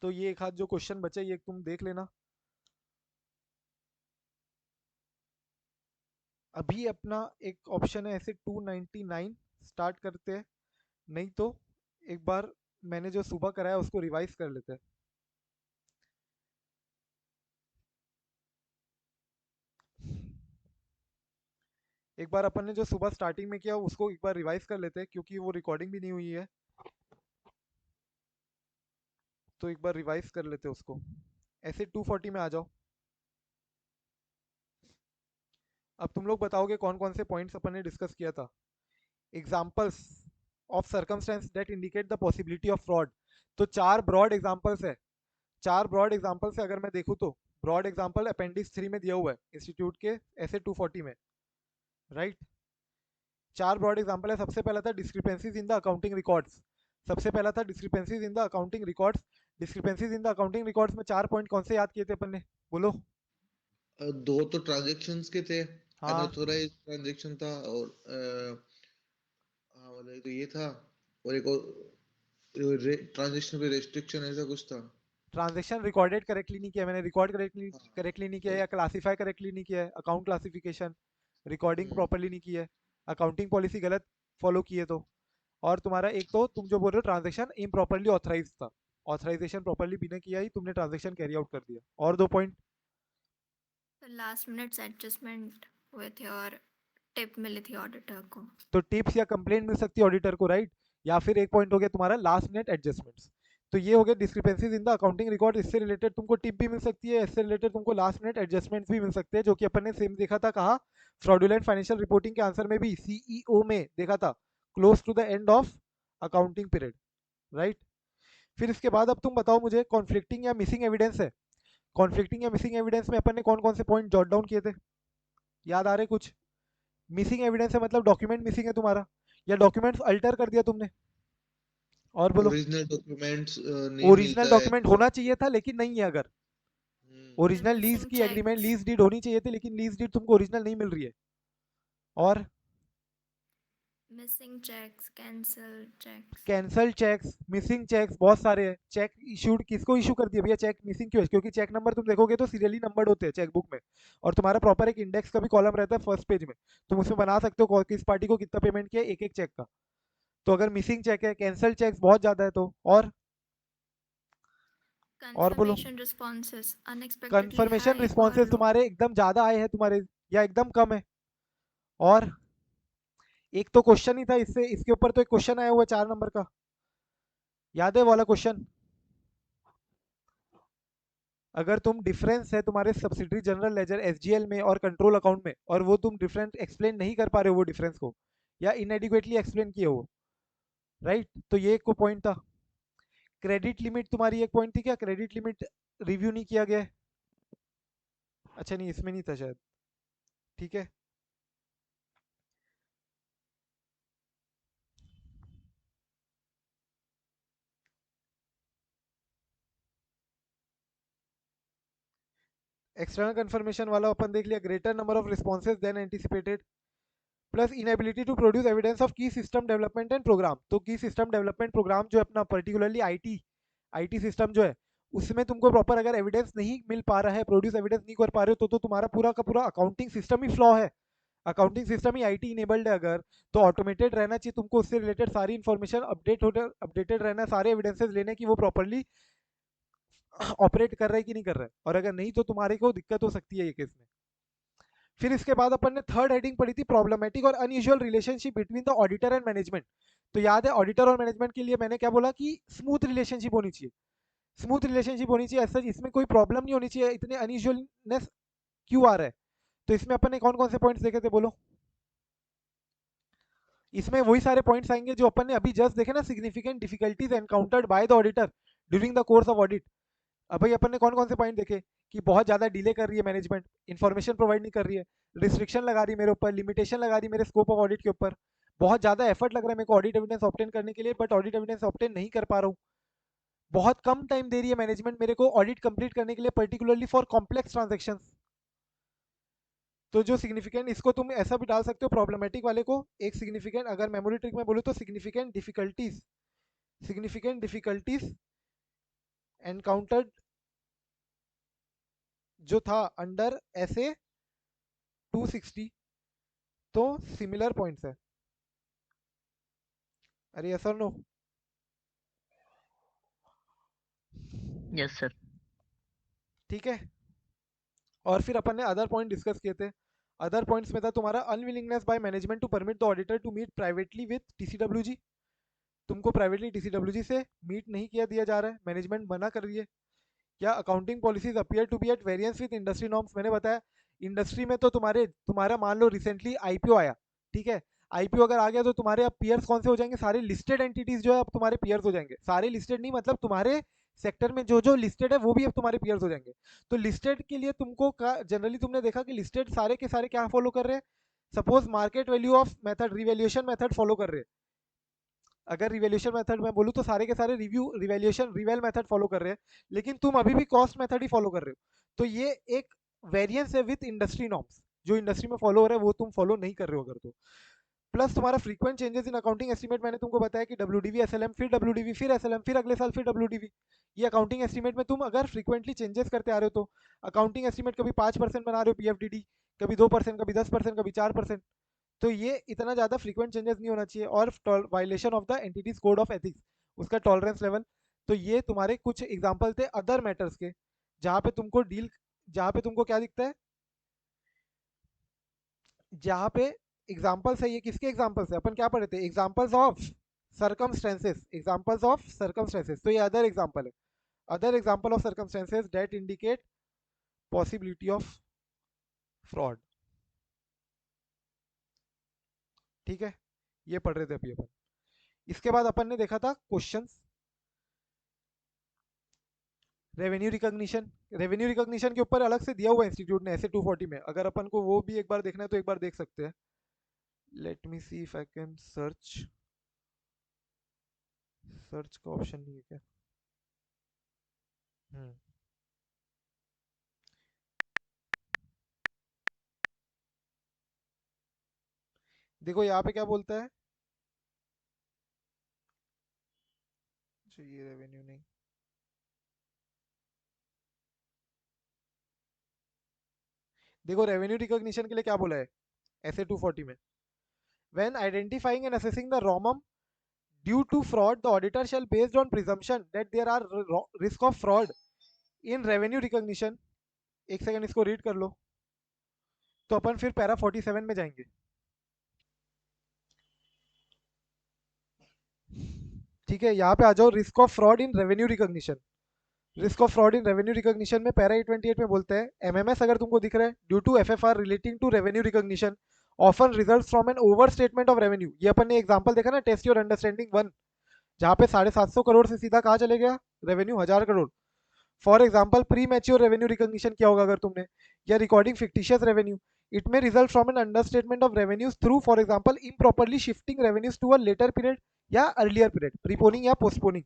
तो ये एक हाथ जो क्वेश्चन बचे ये तुम देख लेना। अभी अपना एक ऑप्शन है ऐसे 299 स्टार्ट करते हैं, नहीं तो एक बार मैंने जो सुबह कराया उसको रिवाइज कर लेते हैं। एक बार अपन ने जो सुबह स्टार्टिंग में किया उसको एक बार रिवाइज कर लेते हैं, क्योंकि वो रिकॉर्डिंग भी नहीं हुई है, तो एक बार रिवाइज कर लेते हैं उसको। ऐसे 240 में आ जाओ। अब तुम लोग बताओगे कौन कौन से पॉइंट्स अपन ने डिस्कस किया था। Examples of circumstance that indicate the possibility of fraud. तो चार ब्रॉड एग्जाम्पल्स है, चार ब्रॉड एग्जाम्पल से अगर मैं देखूँ तो ब्रॉड एग्जाम्पल अपेंडिक्स 3 में दिया हुआ है इंस्टीट्यूट के ऐसे 240 में, राइट? चार ब्रॉड एग्जाम्पल है। सबसे पहला था discrepancies in the accounting records, सबसे पहला था discrepancies in the accounting records. Discrepancies in the accounting records में चार पॉइंट कौन से याद किए थे अपन ने, बोलो? दो तो ट्रांजैक्शंस के थे, हाँ, अनऑथोराइज्ड ट्रांजैक्शन था, और हाँ मतलब एक तो ये था, और एक और ट्रांजैक्शन पे रेस्ट्रिक्शन ऐसा कुछ था। ट्रांजेक्शन रिकॉर्डेड करेक्टली नहीं किया, मैंने रिकॉर्ड करेक्टली हाँ, करेक्टली नहीं किया, right. या क्लासीफाई करेक्टली नहीं किया है, अकाउंट क्लासिफिकेशन रिकॉर्डिंग हम्म, प्रॉपर्ली नहीं की है, अकाउंटिंग पॉलिसी गलत फॉलो की है, तो और तुम्हारा एक तो तुम जो बोल रहे हो ट्रांजेक्शन इम्प्रॉपरली ऑथराइज था, ऑथराइजेशन प्रॉपर्ली बिना किया ही तुमने ट्रांजेक्शन कैरी आउट कर दिया। और 2 पॉइंट लास्ट मिनट एडजस्टमेंट हुए थे और टिप मिली थी ऑडिटर को। तो टिप्स या कंप्लेंट मिल सकती है ऑडिटर को, राइट। या फिर एक पॉइंट हो गया तुम्हारा लास्ट मिनट एडजस्टमेंट्स। तो ये हो गया discrepancies in the accounting record, इससे रिलेटेड तुमको टिप भी मिल सकती है, इससे रिलेटेड तुमको लास्ट मिनट एडजस्टमेंट्स भी मिल सकते हैं, जो कि अपन ने सेम देखा था कहा फ्रॉडुलेंट फाइनेंशियल रिपोर्टिंग के आंसर में भी सीईओ में देखा था, close to the end of accounting period, right. फिर इसके बाद अब तुम बताओ मुझे कॉन्फ्लिक्टिंग या मिसिंग एविडेंस है, कॉन्फ्लिक्टिंग या मिसिंग एविडेंस में अपन ने कौन कौन से पॉइंट जॉट डाउन किए थे, याद आ रहे कुछ? मिसिंग एविडेंस है मतलब डॉक्यूमेंट मिसिंग है तुम्हारा, या डॉक्यूमेंट्स अल्टर कर दिया तुमने, और बोलो। ओरिजिनल डॉक्यूमेंट्स नहीं ओरिजिनल मिलता है डॉक्यूमेंट तो होना चाहिए था लेकिन नहीं है, अगर ओरिजिनल लीज मिसिंग की एग्रीमेंट चेक्स, लीज डीड होनी चाहिए थी लेकिन लीज डीड तुमको ओरिजिनल नहीं मिल रही है, और missing cheques, cancel cheques. Cancel cheques, missing cheques बहुत सारे हैं। चेक इशूड किसको इशू कर दिया भैया, चेक मिसिंग क्यों है? क्योंकि चेक नंबर तुम देखोगे तो सीरियली नंबर्ड होते हैं चेक बुक में, और तुम्हारा प्रॉपर एक इंडेक्स का भी कॉलम रहता है फर्स्ट पेज में, तुम उसमें बना सकते हो किस पार्टी को कितना पेमेंट किया एक एक चेक का। तो अगर मिसिंग चेक है, कैंसल चेक्स बहुत ज्यादा है, तो और बोलो। Confirmation responses unexpectedly confirmation high और रिस्पॉन्सेज लो। तुम्हारे एकदम ज्यादा आए हैं तुम्हारे, या एकदम कम है, और एक तो क्वेश्चन ही था इससे, इसके ऊपर तो एक क्वेश्चन आया हुआ है 4 नंबर का, याद है वाला क्वेश्चन? अगर तुम डिफरेंस है तुम्हारे सब्सिडरी जनरल लेजर एसजीएल में और कंट्रोल अकाउंट में, और वो तुम डिफरेंस एक्सप्लेन नहीं कर पा रहे हो वो डिफरेंस को, या इनएडिक्वेटली एक्सप्लेन किए हो, राइट, तो ये एक को पॉइंट था। क्रेडिट लिमिट तुम्हारी एक पॉइंट थी, क्या क्रेडिट लिमिट रिव्यू नहीं किया गया है? अच्छा नहीं, इसमें नहीं था शायद, ठीक है। एक्सटर्नल कंफर्मेशन वाला अपन देख लिया, greater number of responses than anticipated, plus inability to produce evidence of key system development and program. तो की सिस्टम डेवलपमेंट प्रोग्राम जो है अपना पर्टिकुलरली आईटी सिस्टम जो है, उसमें तुमको प्रॉपर अगर एविडेंस नहीं मिल पा रहा है, प्रोड्यूस एविडेंस नहीं कर पा रहे हो, तो तुम्हारा पूरा का पूरा अकाउंटिंग सिस्टम ही फ्लॉ है, accounting system he IT enabled है अगर, तो ऑटोमेटेड रहना चाहिए तुमको, उससे रिलेटेड सारी इन्फॉर्मेशन अपडेटेड रहना, सारे एविडेंसेस लेने की वो प्रॉपरली ऑपरेट कर रहा है कि नहीं कर रहा है, और अगर नहीं तो तुम्हारे को दिक्कत हो सकती है ये केस में। फिर इसके बाद अपन ने थर्ड हेडिंग पढ़ी थी प्रॉब्लमेटिक और unusual relationship between the auditor and management. तो याद है ऑडिटर और मैनेजमेंट के लिए मैंने क्या बोला कि स्मूथ रिलेशनशिप होनी चाहिए, स्मूथ रिलेशनशिप होनी चाहिए, ऐसा इसमें कोई प्रॉब्लम नहीं होनी चाहिए, इतने अनयूजुअलनेस क्यों आ रहा है? तो इसमें अपन ने कौन कौन से पॉइंट्स देखे थे बोलो? इसमें वही सारे पॉइंट्स आएंगे जो अपन ने अभी जस्ट देखे ना, significant difficulties encountered by the auditor during the course of audit. अब भाई अपन ने कौन कौन से पॉइंट देखे कि बहुत ज्यादा डिले कर रही है मैनेजमेंट, इन्फॉर्मेशन प्रोवाइड नहीं कर रही है, रिस्ट्रिक्शन लगा रही है मेरे ऊपर, लिमिटेशन लगा रही है मेरे स्कोप ऑफ ऑडिट के ऊपर, बहुत ज्यादा एफर्ट लग रहा है मेरे को ऑडिट एविडेंस ऑब्टेन करने के लिए, बट ऑडिट एविडेंस ऑब्टेन नहीं कर पा रहा हूँ, बहुत कम टाइम दे रही है मैनेजमेंट मेरे को ऑडिट कंप्लीट करने के लिए, पर्टिकुलरली फॉर कॉम्प्लेक्स ट्रांजेक्शन। तो जो सिग्निफिकेंट, इसको तुम ऐसा भी डाल सकते हो प्रॉब्लमेटिक वाले को, एक सिग्निफिकेंट, अगर मेमोरी ट्रिक में बोलूँ तो सिग्निफिकेंट डिफिकल्टीज एनकाउंटर्ड जो था अंडर ऐसे 260, तो सिमिलर पॉइंट्स है। अरे यस और नो? Yes sir. ठीक है। और फिर अपन ने अदर पॉइंट डिस्कस किए थे, अदर पॉइंट्स में था तुम्हारा unwillingness by management to permit the auditor to meet privately with TCWG, तुमको प्राइवेटली टीसीडब्ल्यूजी से मीट नहीं किया दिया जा रहा है, मैनेजमेंट मना कर रही है। क्या accounting policies appear to be at variance with industry norms, मैंने बताया इंडस्ट्री में तो तुम्हारा मान लो रिसेंटली आईपीओ आया, ठीक है, आईपीओ अगर आ गया तो तुम्हारे अब पियर्स कौन से हो जाएंगे, सारे लिस्टेड एंटिटीज जो है अब तुम्हारे पियर्स हो जाएंगे, सारे लिस्टेड नहीं मतलब तुम्हारे सेक्टर में जो जो लिस्टेड है वो भी अब तुम्हारे पियर्स हो जाएंगे। तो लिस्टेड के लिए तुमको जनरली तुमने देखा कि लिस्टेड सारे के सारे क्या फॉलो कर रहे हैं, suppose market value of method, revaluation method follow कर रहे हैं, अगर रिवैल्यूएशन मेथड में बोलूँ तो सारे के सारे रिवैल मेथड फॉलो कर रहे हैं, लेकिन तुम अभी भी कॉस्ट मेथड ही फॉलो कर रहे हो, तो ये एक वेरिएंस है विद इंडस्ट्री नॉर्म्स, जो इंडस्ट्री में फॉलो हो रहा है वो तुम फॉलो नहीं कर रहे हो अगर, प्लस तुम्हारा frequent changes in accounting estimate, मैंने तुमको बताया कि डब्ल्यूडीवी एसएलएम फिर डब्ल्यूडीवी फिर एसएलएम फिर अगले साल फिर डब्ल्यूडीवी। ये अकाउंटिंग एस्टीमेट में तुम अगर फ्रीक्वेंटली चेंजेस करते आ रहे हो तो अकाउंटिंग एस्टीमेट कभी 5% बना रहे हो पीएफडीडी, कभी 2%, कभी 10%, कभी 4%, तो ये इतना ज़्यादा फ्रीक्वेंट चेंजेस नहीं होना चाहिए। और violation of the entities code of ethics, उसका टॉलरेंस लेवल। तो ये तुम्हारे कुछ एग्जाम्पल थे अदर मैटर्स के, जहाँ पे तुमको क्या दिखता है, जहाँ पे एग्जाम्पल्स है। ये किसके एग्जाम्पल्स है, अपन क्या पढ़े थे, examples of circumstances, examples of circumstances. तो ये अदर एग्जाम्पल है, other example of circumstances that indicate possibility of fraud. ठीक है, ये पढ़ रहे थे अभी अपन। इसके बाद अपन ने देखा था questions, revenue recognition. Revenue recognition के ऊपर अलग से दिया हुआ इंस्टीट्यूट ने ऐसे 240 में, अगर अपन को वो भी एक बार देखना है तो एक बार देख सकते हैं। Let me see if I can search, search का ऑप्शन नहीं है क्या? देखो यहाँ पे क्या बोलता है, ये रेवेन्यू नहीं, देखो रेवेन्यू रिकॉग्निशन के लिए क्या बोला है ऐसे 240 में, when identifying and assessing the ROMM due to fraud the auditor shall based on presumption that there are risk of fraud in revenue recognition. एक सेकंड इसको रीड कर लो, तो अपन फिर पैरा 47 में जाएंगे। ठीक है, यहाँ पे आ जाओ, risk of fraud in revenue recognition. Risk of fraud in revenue recognition में पैरा 828 में बोलते हैं, एमएमएस अगर तुमको दिख रहा है, due to FFR relating to revenue recognition often results from an over statement of revenue. ये अपन ने एग्जांपल देखा ना, टेस्ट योर अंडरस्टैंडिंग 1, जहाँ पे 750 करोड़ से सीधा कहाँ चले गया, revenue 1000 crore. For example premature revenue recognition किया होगा अगर तुमने, या recording fictitious revenue, it may result from an understatement of revenues through for example improperly shifting revenues to a later period या अर्लियर पीरियड, प्रीपोनिंग या postponing.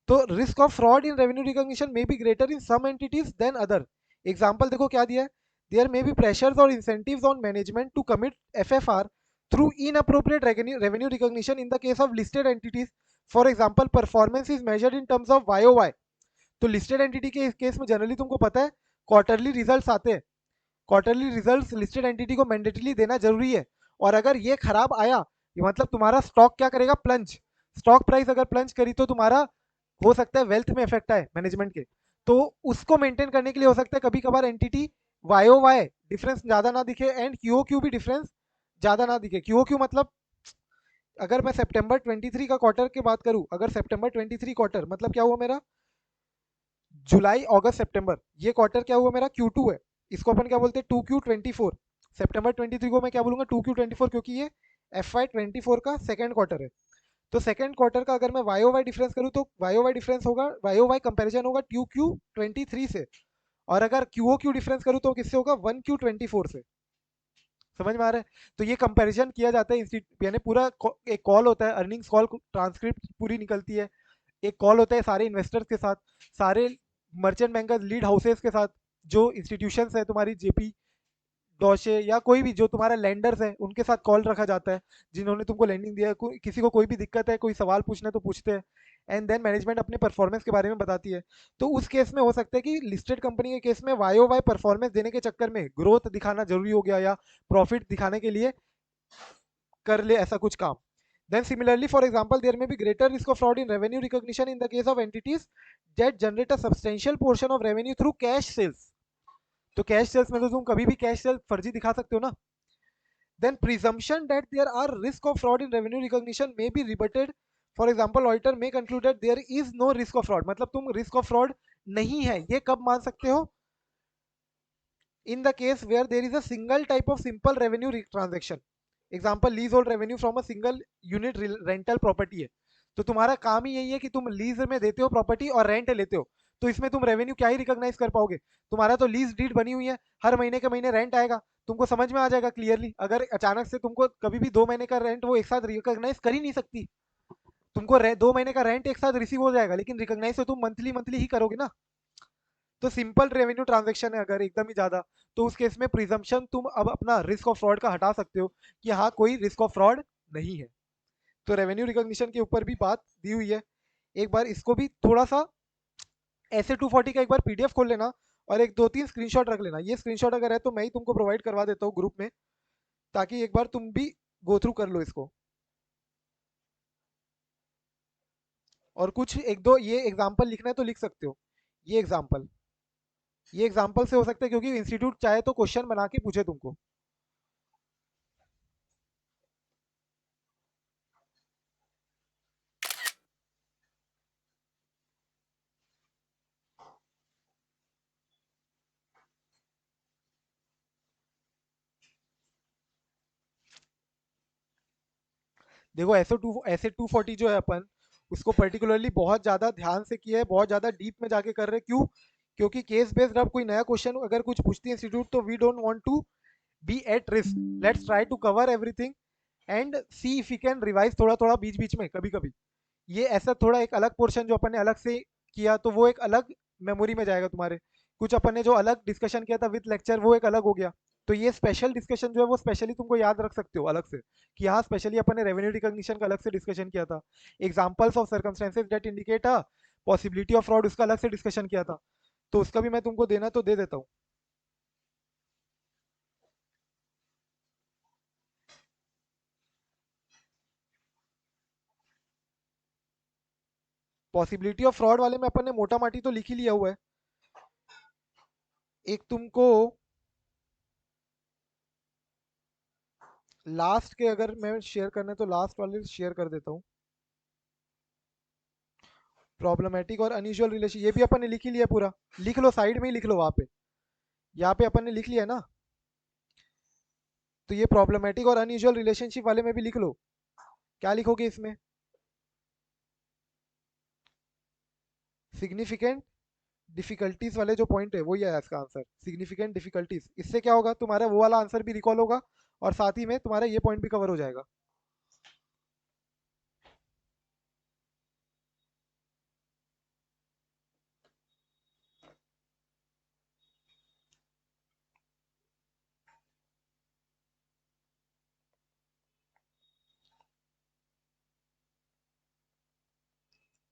तो risk of fraud in revenue recognition may be greater in some entities than other. Example देखो क्या दिया है, there may be pressures और incentives on management to commit FFR through inappropriate revenue recognition in the case of listed entities. For example, performance is measured in terms of YOY. तो listed entity के case में generally तुमको पता है quarterly results आते हैं, quarterly results listed entity को मैंडेटली देना जरूरी है। और अगर ये खराब आया, ये मतलब तुम्हारा स्टॉक क्या करेगा, प्लंज, स्टॉक प्राइस अगर प्लंज करी तो तुम्हारा हो सकता है वेल्थ में इफेक्ट आए मैनेजमेंट के, तो उसको मेंटेन करने के लिए हो सकता है कभी कभार एंटिटी YOY डिफरेंस ज्यादा ना दिखे एंड QOQ भी डिफरेंस ज्यादा ना दिखे। QOQ मतलब अगर मैं सितंबर 23 का क्वार्टर की बात करूं, अगर सितंबर 23 क्वार्टर मतलब क्या हुआ मेरा, जुलाई अगस्त सितंबर, ये क्वार्टर क्या हुआ मेरा Q2 है, इसको अपन क्या बोलते हैं 2Q24। सितंबर 23 को मैं क्या बोलूंगा 2Q24, क्योंकि ये FY24 का सेकंड क्वार्टर है। तो सेकंड क्वार्टर का अगर मैं YOY डिफरेंस करूं तो YOY डिफरेंस होगा, YOY कंपैरिजन होगा 2Q23 से, और अगर QOQ डिफरेंस करूं तो किससे होगा 1Q24 से। समझ में आ रहा है? तो ये कंपैरिजन किया जाता है, यानी पूरा एक कॉल होता है, अर्निंग्स कॉल ट्रांसक्रिप्ट पूरी निकलती है, एक कॉल होता है सारे इन्वेस्टर्स के साथ, सारे मर्चेंट बैंकर्स लीड हाउसेस के साथ, जो इंस्टीट्यूशंस है तुम्हारी जेपी डॉशे या कोई भी जो तुम्हारा लैंडर्स है उनके साथ कॉल रखा जाता है, जिन्होंने तुमको लैंडिंग दिया है, किसी को कोई भी दिक्कत है, कोई सवाल पूछना है तो पूछते हैं, एंड देन मैनेजमेंट अपने परफॉर्मेंस के बारे में बताती है। तो उस केस में हो सकता है कि लिस्टेड कंपनी के केस में YOY परफॉर्मेंस देने के चक्कर में ग्रोथ दिखाना जरूरी हो गया, या प्रॉफिट दिखाने के लिए कर ले ऐसा कुछ काम। Then similarly, for example, there may be greater risk of fraud in revenue recognition in the case of entities that generate a substantial portion of revenue through cash sales. तो कैश सेल्स में तो तुम कभी भी cash sales फर्जी दिखा सकते हो ना। Then presumption that there are risk of fraud in revenue recognition may be rebutted. For example, auditor may conclude that there is no risk of fraud. मतलब तुम risk of fraud नहीं है, ये कब मान सकते हो? In the case where there is a single type of simple revenue transaction. Example lease hold revenue from a single unit rental property है, तो तुम्हारा काम ही यही है कि तुम लीज में देते हो प्रॉपर्टी और रेंट लेते हो, तो इसमें तुम रेवेन्यू क्या ही रिकॉग्नाइज कर पाओगे, तुम्हारा तो लीज डीड बनी हुई है, हर महीने के महीने रेंट आएगा, तुमको समझ में आ जाएगा क्लियरली। अगर अचानक से तुमको कभी भी 2 महीने का रेंट वो एक साथ रिकॉग्नाइज कर ही नहीं सकती, तुमको 2 महीने का रेंट एक साथ रिसीव हो जाएगा, लेकिन रिकॉग्नाइज तो तुम मंथली मंथली ही करोगे ना। तो सिंपल रेवेन्यू ट्रांजैक्शन है अगर एकदम ही ज्यादा, तो उस केस में प्रिजम्पशन तुम अब अपना रिस्क ऑफ फ्रॉड का हटा सकते हो कि हाँ कोई रिस्क ऑफ फ्रॉड नहीं है। तो रेवेन्यू रिकॉग्निशन के ऊपर भी बात दी हुई है। एक बार इसको भी थोड़ा सा ऐसे 240 का एक बार पीडीएफ खोल लेना और एक दो तीन स्क्रीनशॉट रख लेना। ये स्क्रीनशॉट अगर है तो मैं ही तुमको प्रोवाइड करवा देता हूँ ग्रुप में, ताकि एक बार तुम भी गो थ्रू कर लो इसको। और कुछ एक दो ये एग्जाम्पल लिखना है तो लिख सकते हो। ये एग्जाम्पल से हो सकता है क्योंकि इंस्टीट्यूट चाहे तो क्वेश्चन बना के पूछे तुमको। देखो ऐसे 240 जो है अपन उसको पर्टिकुलरली बहुत ज्यादा ध्यान से किया है, बहुत ज्यादा डीप में जाके कर रहे हैं। क्यों? क्योंकि केस बेस्ड अब कोई नया क्वेश्चन अगर कुछ पूछती है इंस्टीट्यूट तो we don't want to be at risk. Let's try to cover everything and see if you can revise थोड़ा थोड़ा बीच बीच में कभी कभी। ये ऐसा थोड़ा एक अलग पोर्शन जो अपन ने अलग से किया तो वो एक अलग मेमोरी में जाएगा तुम्हारे। कुछ अपन ने जो अलग डिस्कशन किया था विद लेक्चर वो एक अलग हो गया। तो ये स्पेशल डिस्कशन जो है वो स्पेशली तुमको याद रख सकते हो अलग से कि हाँ स्पेशली अपन ने रेवेन्यू रिकॉग्निशन का अलग से डिस्कशन किया था। Examples of circumstances that indicate a possibility of fraud उसका अलग से डिस्कशन किया था। तो उसका भी मैं तुमको देना तो दे देता हूँ। पॉसिबिलिटी ऑफ फ्रॉड वाले में अपन ने मोटा माटी तो लिख ही लिया हुआ है। एक तुमको लास्ट के अगर मैं शेयर करना है तो लास्ट वाले शेयर कर देता हूँ। प्रॉब्लमेटिक और अनयूजुअल रिलेशन ये भी अपन ने लिख ही लिया पूरा। लिख लो साइड में ही लिख लो वहां पे, यहाँ पे अपन ने लिख लिया ना। तो ये प्रॉब्लमेटिक और अनयूजुअल रिलेशनशिप वाले में भी लिख लो। क्या लिखोगे इसमें? सिग्निफिकेंट डिफिकल्टीज वाले जो पॉइंट है वही है इसका आंसर, सिग्निफिकेंट डिफिकल्टीज। इससे क्या होगा तुम्हारा वो वाला आंसर भी रिकॉल होगा और साथ ही में तुम्हारा ये पॉइंट भी कवर हो जाएगा।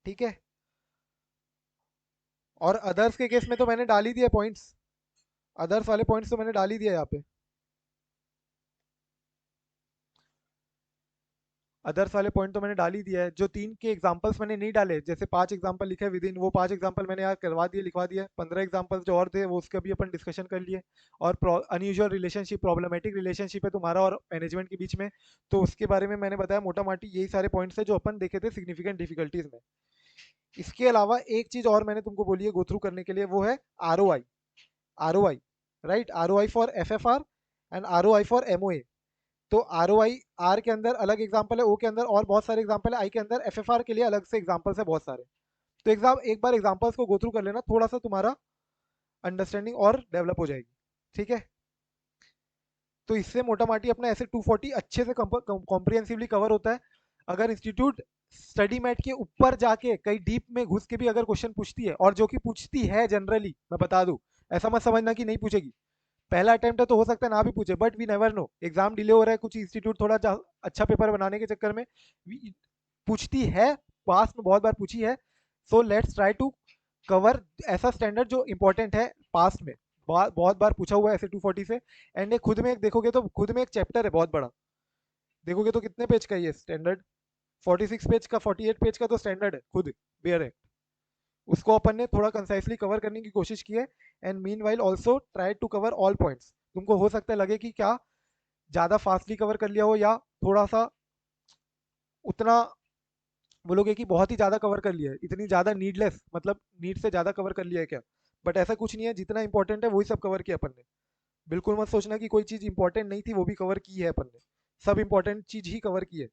ठीक है। और अदर्स के केस में तो मैंने डाल ही दिया पॉइंट्स, अदर्स वाले पॉइंट्स तो मैंने डाल ही दिया यहाँ पे। अदर्स वाले पॉइंट तो मैंने डाल ही दिया है। जो 3 के एग्जांपल्स मैंने नहीं डाले, जैसे 5 एग्जांपल लिखे विद इन, वो 5 एग्जांपल मैंने यहाँ करवा दिए, लिखवा दिया। 15 एग्जांपल्स जो और थे वो उसका भी अपन डिस्कशन कर लिए। और अनयूजुअल रिलेशनशिप, प्रॉब्लमेटिक रिलेशनशिप है तुम्हारा और मैनेजमेंट के बीच में, तो उसके बारे में मैंने बताया मोटा माटी यही सारे पॉइंट्स है जो अपन देखे थे सिग्निफिकेंट डिफिकल्टीज में। इसके अलावा एक चीज और मैंने तुमको बोली है गो थ्रू करने के लिए, वो है ROI। ROI, right, ROI for FFR and ROI for MOA। तो ROI R के अंदर अलग एग्जाम्पल है, O के अंदर और बहुत सारे एग्जाम्पल है, I के अंदर FFR के लिए अलग से एग्जाम्पल्स है बहुत सारे। तो एक बार एग्जाम्पल्स को गो थ्रू कर लेना, थोड़ा सा तुम्हारा अंडरस्टैंडिंग और डेवलप हो जाएगी। ठीक है। तो इससे मोटा माटी अपना ऐसे 240 अच्छे से कॉम्प्रिहेंसिवली कवर होता है। अगर इंस्टीट्यूट स्टडी मैट के ऊपर जाके कई डीप में घुस के भी अगर क्वेश्चन पूछती है, और जो कि पूछती है जनरली, मैं बता दूं, ऐसा मत समझना कि नहीं पूछेगी। पहला अटेम्प्ट है तो हो सकता है ना भी पूछे, but we never know, exam delay हो रहा है, कुछ इंस्टीट्यूट थोड़ा अच्छा पेपर बनाने के चक्कर में पूछती है, पास में बहुत बार पूछी है। So let's try to cover ऐसा स्टैंडर्ड जो इंपॉर्टेंट है पास्ट में, बहुत बार पूछा हुआ है ऐसे 240 से। एंड खुद में एक देखोगे तो खुद में एक चैप्टर है बहुत बड़ा, देखोगे तो कितने पेज का ये स्टैंडर्ड, 46 पेज का, 48 पेज का तो स्टैंडर्ड है खुद, बेयर है। उसको अपन ने थोड़ा कंसाइसली कवर करने की कोशिश की है। And meanwhile also try to cover all points. तुमको हो सकता है लगे कि क्या ज़्यादा फास्टली कवर कर लिया हो, या थोड़ा सा उतना बोलोगे कि बहुत ही ज़्यादा कवर कर लिया है, इतनी ज़्यादा नीडलेस, मतलब नीड से ज़्यादा कवर कर लिया है क्या। बट ऐसा कुछ नहीं है, जितना इंपॉर्टेंट है वही सब कवर किया अपन ने। बिल्कुल मत सोचना कि कोई चीज़ इंपॉर्टेंट नहीं थी वो भी कवर की है अपन ने, सब इंपॉर्टेंट चीज़ ही कवर की है।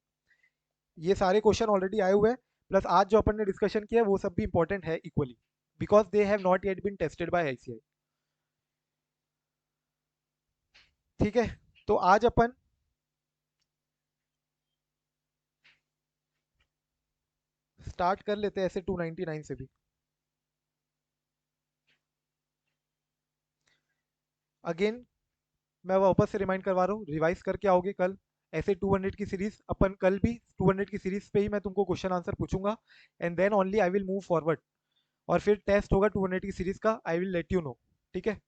ये सारे क्वेश्चन ऑलरेडी आए हुए हैं, प्लस आज जो अपन ने डिस्कशन किया है वो सब भी इंपॉर्टेंट है equally, because they have not yet been tested by ICAI। ठीक है। तो आज अपन स्टार्ट कर लेते हैं ऐसे 299 से भी। अगेन मैं वापस से रिमाइंड करवा रहा हूँ, रिवाइज करके आओगे कल ऐसे 200 की सीरीज, अपन कल भी 200 की सीरीज पे ही मैं तुमको क्वेश्चन आंसर पूछूंगा, and then only I will move forward, और फिर टेस्ट होगा 200 की सीरीज का, I will let you know, ठीक है।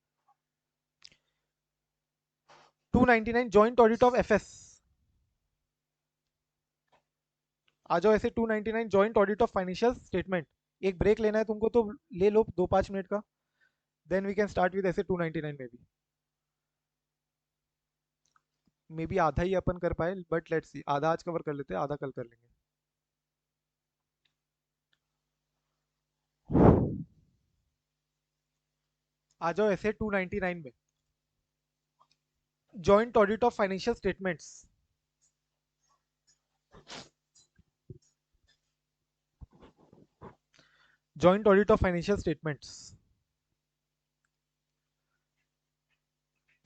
299 जॉइंट ऑडिट ऑफ एफएस, आ जाओ ऐसे 299 joint audit of financial statement. एक ब्रेक लेना है तुमको तो ले लो 2-5 मिनट का, then we can start with ऐसे 299 में भी। मे बी आधा ही अपन कर पाए, बट लेट्स सी, आधा आज कवर कर लेते हैं, आधा कल कर लेंगे। आ जाओ ऐसे 299 में, joint audit of financial statements. Joint audit of financial statements,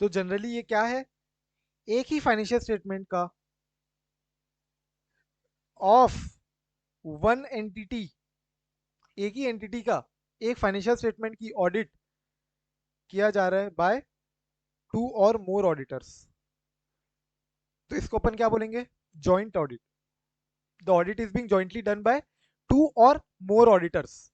तो जनरली ये क्या है, एक ही फाइनेंशियल स्टेटमेंट का ऑफ वन एंटिटी, एक ही एंटिटी का एक फाइनेंशियल स्टेटमेंट की ऑडिट किया जा रहा है बाय 2 और मोर ऑडिटर्स, तो इसको अपन क्या बोलेंगे, joint audit. The audit is being jointly done by 2 or more auditors.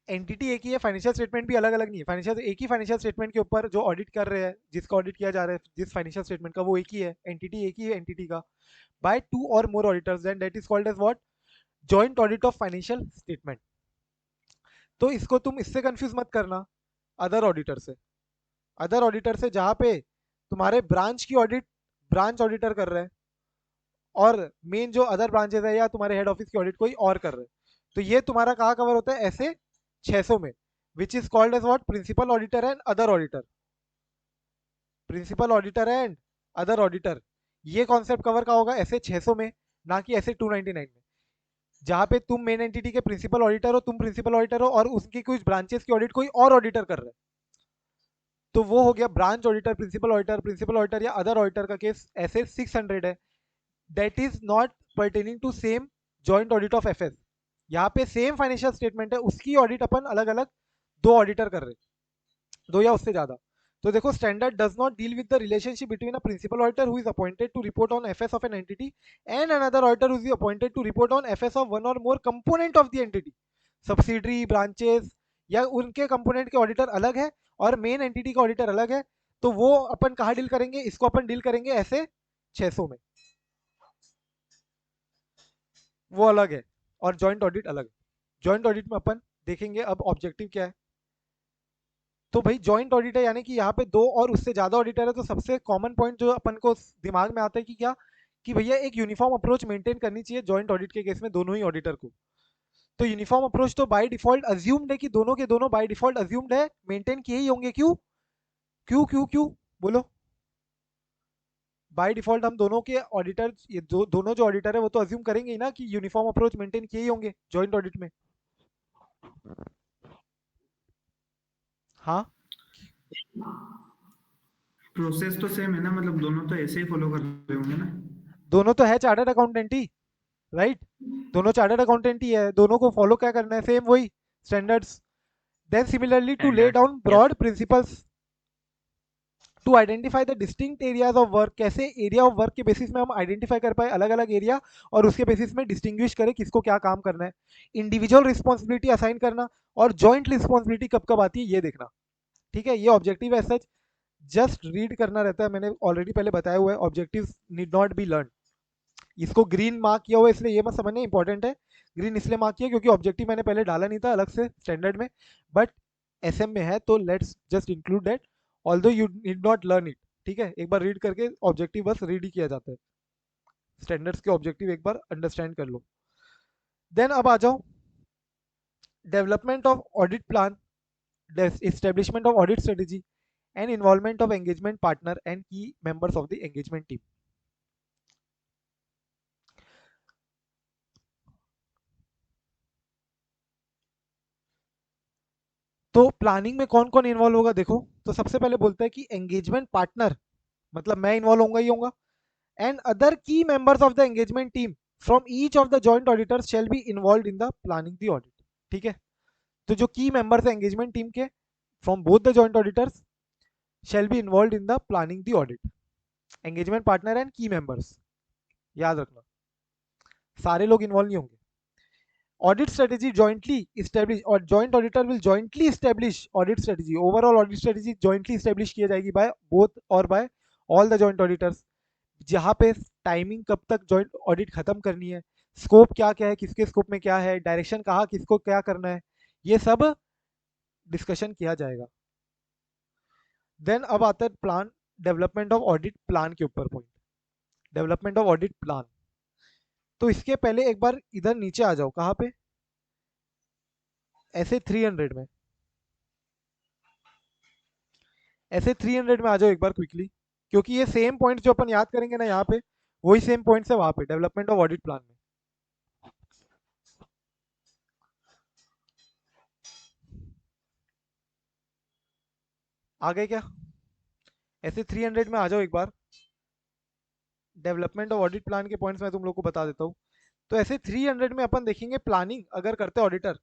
Entity एक ही है, फाइनेंशियल स्टेटमेंट भी अलग अलग नहीं है, फाइनेंशियल एक ही फाइनेंशियल स्टेटमेंट के ऊपर जो ऑडिट कर रहे हैं, जिसका ऑडिट किया जा रहा है जिस फाइनेंशियल स्टेटमेंट का, वो एक ही है, एंटिटी एक ही है एंटिटी का, by 2 or more auditors, then that is called as what, joint audit of financial statement. तो इसको तुम इससे कंफ्यूज मत करना अदर ऑडिटर से, अदर ऑडिटर से जहां पे तुम्हारे ब्रांच की ऑडिट ब्रांच ऑडिटर कर रहे हैं, और मेन जो अदर ब्रांचेस है या तुम्हारे हेड ऑफिस की ऑडिट कोई और कर रहे हैं, तो ये तुम्हारा कहाँ कवर होता है, ऐसे 600 में, which is called as what, principal auditor and other auditor. Principal auditor and other auditor, ये कॉन्सेप्ट कवर का होगा ऐसे 600 में, ना कि ऐसे 299 में, जहां पे तुम मेन एंटिटी के प्रिंसिपल ऑडिटर हो, तुम प्रिंसिपल ऑडिटर हो और उसकी कुछ ब्रांचेस की ऑडिट कोई और ऑडिटर कर रहे हैं, तो वो हो गया ब्रांच ऑडिटर, प्रिंसिपल ऑडिटर या अदर ऑडिटर का केस ऐसे 600 है। That is not pertaining to same joint audit of FS. यहाँ पे सेम फाइनेंशियल स्टेटमेंट है, उसकी ऑडिट अपन अलग अलग 2 ऑडिटर कर रहे, 2 या उससे ज्यादा। तो देखो, standard does not deal with the relationship between a principal auditor who is appointed to report on FS of an entity and another auditor who is appointed to report on FS of one or more component of the entity. Subsidiary, branches या उनके component के auditor अलग है और main entity का auditor अलग है, तो वो अपन कहाँ डील करेंगे, इसको अपन डील करेंगे ऐसे 600 में, वो अलग है, और जॉइंट ऑडिट अलग है। जॉइंट ऑडिट में अपन देखेंगे अब ऑब्जेक्टिव क्या है। तो भाई जॉइंट ऑडिट है, यानी कि यहाँ पे 2 और उससे ज्यादा ऑडिटर है, तो सबसे कॉमन पॉइंट जो अपन को दिमाग में आता है कि क्या, कि भैया एक यूनिफॉर्म अप्रोच मेंटेन करनी चाहिए जॉइंट ऑडिट के केस में दोनों ही ऑडिटर को। तो यूनिफॉर्म अप्रोच तो बाय डिफॉल्ट अज्यूम्ड है कि दोनों के दोनों बाय डिफॉल्ट अज्यूम्ड है, मेंटेन किए ही होंगे। क्यों क्यों क्यों क्यों बोलो, बाय डिफॉल्ट हम दोनों के ऑडिटर, ये दोनों जो ऑडिटर है वो तो अज्यूम करेंगे ही ना कि यूनिफॉर्म अप्रोच मेंटेन किए ही होंगे जॉइंट ऑडिट में। हाँ, प्रोसेस तो सेम है ना, मतलब दोनों तो ऐसे ही फॉलो कर रहे होंगे ना। दोनों तो है चार्टर्ड अकाउंटेंट ही, राइट, दोनों चार्टर्ड अकाउंटेंट ही है, दोनों को फॉलो क्या करना है, सेम वही standards. Then similarly to lay down broad principles to identify the distinct areas of work, कैसे एरिया ऑफ वर्क के बेसिस में हम आइडेंटिफाई कर पाए अलग अलग एरिया, और उसके बेसिस में डिस्टिंग्विश करें किसको क्या काम करना है, इंडिविजुअल रिस्पॉन्सिबिलिटी असाइन करना, और जॉइंट रिस्पॉन्सिबिलिटी कब कब आती है ये देखना। ठीक है, ये ऑब्जेक्टिव है, सच जस्ट रीड करना रहता है, मैंने ऑलरेडी पहले बताया हुआ है, objective need not be learn. इसको ग्रीन मार्क किया हुआ है, इसलिए ये मत समझना इंपॉर्टेंट है, ग्रीन इसलिए मार्क किया क्योंकि ऑब्जेक्टिव मैंने पहले डाला नहीं था अलग से स्टैंडर्ड में, बट एसएम में है, तो let's just include that, although you need not learn it. ठीक है, एक बार रीड करके ऑब्जेक्टिव बस रीड ही किया जाता है, स्टैंडर्ड्स के ऑब्जेक्टिव एक बार अंडरस्टैंड कर लो। देन अब आ जाओ development of audit plan, establishment of audit strategy and involvement of engagement partner and key members of the engagement team. तो प्लानिंग में कौन कौन इन्वॉल्व होगा देखो, तो सबसे पहले बोलता है कि एंगेजमेंट पार्टनर, मतलब मैं इन्वॉल्व होऊंगा ही होऊंगा, एंड अदर की members of the engagement team from each of the joint auditors shall be involve in the planning the audit. ठीक है, तो जो की मेंबर्स है एंगेजमेंट टीम के from both the joint auditors, shall be involved in the planning the audit. Engagement partner and key members, याद रखना सारे लोग इन्वॉल्व नहीं होंगे. Audit strategy jointly established or joint auditor will jointly establish audit strategy. Overall audit strategy jointly establish किया जाएगी by both or by all the joint auditors. जहाँ पे टाइमिंग कब तक जॉइंट ऑडिट खत्म करनी है, स्कोप क्या क्या है, किसके स्कोप में क्या है, डायरेक्शन कहाँ किसको क्या करना है, ये सब डिस्कशन किया जाएगा. देन अब आता है plan, development of audit plan के ऊपर point, development of audit plan. तो इसके पहले एक बार इधर नीचे आ जाओ, कहाँ पे, ऐसे 300 में, ऐसे 300 में आ जाओ एक बार क्विकली, क्योंकि ये सेम पॉइंट जो अपन याद करेंगे ना यहाँ पे, वही सेम पॉइंट्स है वहां पे डेवलपमेंट ऑफ ऑडिट प्लान में. आ गए क्या? ऐसे 300 में आ जाओ एक बार. डेवलपमेंट ऑफ ऑडिट प्लान के पॉइंट्स मैं तुम लोग को बता देता हूँ. तो ऐसे 300 में अपन देखेंगे प्लानिंग अगर करते हैं ऑडिटर,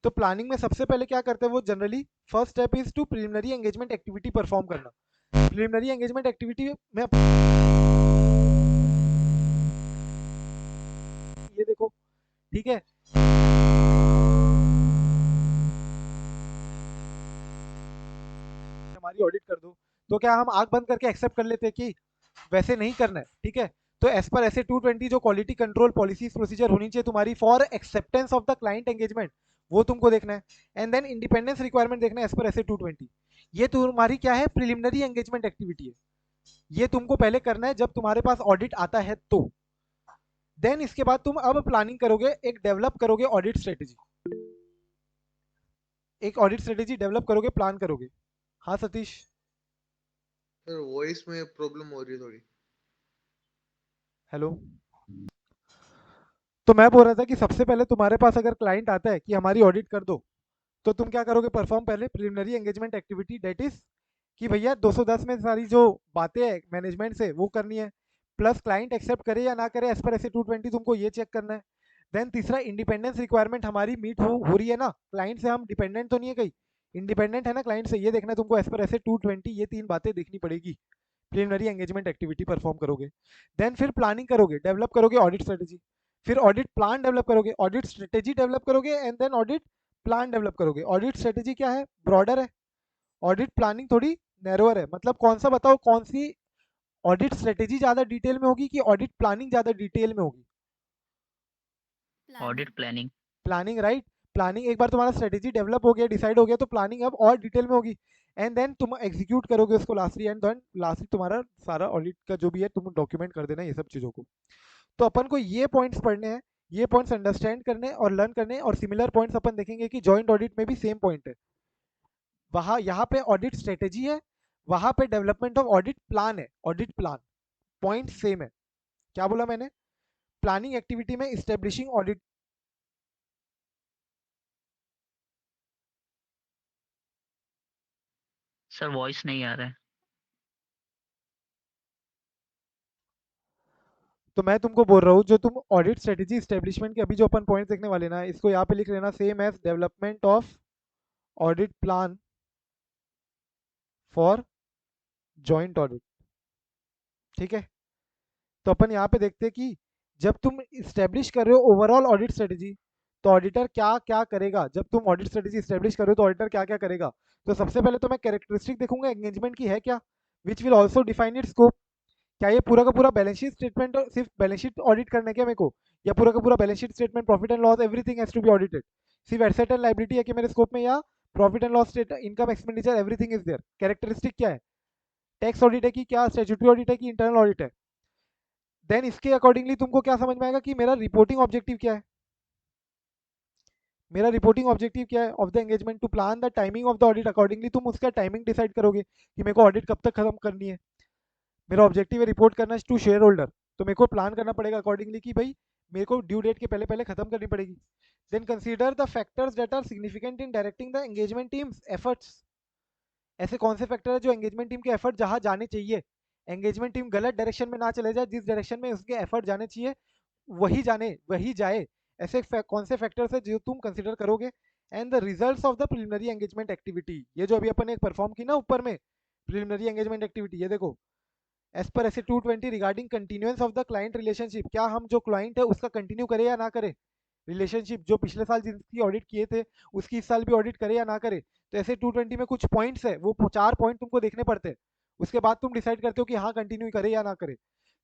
तो प्लानिंग में सबसे पहले क्या करते हैं वो generally first step is to preliminary engagement activity perform करना. प्रिलिमिनरी एंगेजमेंट एक्टिविटी में ये देखो, ठीक है, हमारी ऑडिट कर दो, तो क्या हम आंख बंद करके एक्सेप्ट कर लेते हैं कि वैसे नहीं करना है, ठीक है. तो एज पर ऐसे 220 जो क्वालिटी कंट्रोल पॉलिसीज प्रोसीजर होनी चाहिए तुम्हारी for acceptance of the client engagement, वो तुमको देखना है. एंड देन इंडिपेंडेंस रिक्वायरमेंट देखना है एज पर ऐसे 220. ये तुम्हारी क्या है, प्रिलिमिनरी एंगेजमेंट एक्टिविटी है. ये तुमको पहले करना है जब तुम्हारे पास ऑडिट आता है तो. देन इसके बाद तुम अब प्लानिंग करोगे, एक डेवलप करोगे ऑडिट स्ट्रेटेजी, एक ऑडिट स्ट्रेटेजी डेवलप करोगे, प्लान करोगे. हाँ सतीश. सर वॉइस में प्रॉब्लम हो रही है थोड़ी. हेलो. तो मैं बोल रहा था कि सबसे पहले तुम्हारे पास अगर क्लाइंट आता है कि हमारी ऑडिट कर दो, तो तुम क्या करोगे, परफॉर्म पहले preliminary engagement activity, that is कि भैया 210 में सारी जो बातें हैं मैनेजमेंट से वो करनी है, प्लस क्लाइंट एक्सेप्ट करे या ना करे एज पर ऐसे 220 तुमको ये चेक करना है. देन तीसरा इंडिपेंडेंस रिक्वायरमेंट हमारी मीट हो रही है ना, क्लाइंट से हम डिपेंडेंट तो नहीं है, कहीं इंडिपेंडेंट है ना क्लाइंट से, ये देखना है तुमको एज पर ऐसे 220, ये 3 बातें देखनी पड़ेगी. प्रिलिमिनरी एंगेजमेंट एक्टिविटी परफॉर्म करोगे. देन फिर प्लानिंग करोगे, डेवलप करोगे ऑडिट स्ट्रेटेजी, फिर ऑडिट प्लान डेवलप करोगे, ऑडिट स्ट्रेटेजी डेवलप करोगे, and then audit plan develop करोगे. ऑडिट स्ट्रेटेजी क्या है, ब्रॉडर है, ऑडिट प्लानिंग थोड़ी नैरोअर है. मतलब कौन सा बताओ, कौन सी ऑडिट स्ट्रेटेजी ज्यादा डिटेल में होगी कि ऑडिट प्लानिंग ज्यादा डिटेल में होगी? Audit planning. Planning, right. Planning एक बार तुम्हारा स्ट्रेटेजी डेवलप हो गया, डिसाइड हो गया, तो प्लानिंग अब और डिटेल में होगी. एंड देन तुम एग्जीक्यूट करोगे उसको लास्टली, एंड देन लास्टली तुम्हारा सारा ऑडिट का जो भी है तुम डॉक्यूमेंट कर देना ये सब चीज़ों को. तो अपन को ये पॉइंट्स पढ़ने हैं, ये पॉइंट्स अंडरस्टैंड करने और लर्न करने, और सिमिलर पॉइंट्स अपन देखेंगे कि जॉइंट ऑडिट में भी सेम पॉइंट है. वहाँ यहाँ पे ऑडिट स्ट्रेटेजी है, वहाँ पे डेवलपमेंट ऑफ ऑडिट प्लान है. ऑडिट प्लान पॉइंट सेम है. क्या बोला मैंने, प्लानिंग एक्टिविटी में इस्टेब्लिशिंग ऑडिट. सर वॉइस नहीं आ रहा है. तो मैं तुमको बोल रहा हूँ जो तुम ऑडिट स्ट्रेटेजी इस्टेब्लिशमेंट के अभी जो अपन पॉइंट देखने वाले ना, इसको यहाँ पे लिख लेना, same as development of audit plan for joint audit. ठीक है. तो अपन यहाँ पे देखते हैं कि जब तुम इस्टेब्लिश कर रहे हो ओवरऑल ऑडिट स्ट्रेटेजी, तो ऑडिटर क्या क्या करेगा. जब तुम ऑडिट स्ट्रेटेजी इस्टेब्लिश कर रहे हो तो ऑडिटर क्या क्या करेगा. तो सबसे पहले तो मैं कैरेक्टरिस्टिक देखूंगा एंगेजमेंट की है क्या, which will also define it scope. क्या ये पूरा का पूरा बैलेंस शीट स्टेटमेंट, सिर्फ बैलेंस शीट ऑडिट करना है क्या मेरे को, या पूरा का पूरा balance sheet statement, profit and loss, everything has to be audited. सिर्फ एसेट एंड लायबिलिटी है कि मेरे स्कोप में, या profit and loss, income expenditure, everything is there. Characteristic क्या है, टैक्स ऑडिट है कि क्या स्टैट्यूटरी ऑडिट है कि इंटरनल ऑडिट है. देन इसके अकॉर्डिंगली तुमको क्या समझ में आएगा कि मेरा रिपोर्टिंग ऑब्जेक्टिव क्या है. मेरा रिपोर्टिंग ऑब्जेक्टिव क्या है of the engagement, to plan the timing of the audit accordingly. तुम उसका टाइमिंग डिसाइड करोगे कि मेरे को ऑडिट कब तक खत्म करनी है. मेरा ऑब्जेक्टिव है रिपोर्ट करना टू शेयर होल्डर, तो मेरे को प्लान करना पड़ेगा अकॉर्डिंगली कि भाई मेरे को ड्यू डेट के पहले पहले खत्म करनी पड़ेगी. Then consider the factors that are significant in directing the engagement teams efforts. ऐसे कौन से फैक्टर है जो एंगेजमेंट टीम के एफर्ट जहां जाने चाहिए, एंगेजमेंट टीम गलत डायरेक्शन में ना चले जाए, जिस डायरेक्शन में उसके एफर्ट जाने चाहिए वही जाए. ऐसे कौन से फैक्टर्स है जो तुम कंसीडर करोगे. And the results of the preliminary engagement activity, ये जो अभी अपन एक परफॉर्म की ना ऊपर में प्रिलिमिनरी एंगेजमेंट एक्टिविटी, ये देखो एज पर ऐसे 220 regarding continuance of the client relationship, क्या हम जो क्लाइंट है उसका कंटिन्यू करें या ना करें रिलेशनशिप, जो पिछले साल जिसकी ऑडिट किए थे उसकी इस साल भी ऑडिट करे या ना करे। तो ऐसे 220 में कुछ पॉइंट्स है, वो 4 पॉइंट तुमको देखने पड़ते हैं, उसके बाद तुम डिसाइड करते हो कि हाँ कंटिन्यू करे या ना करे।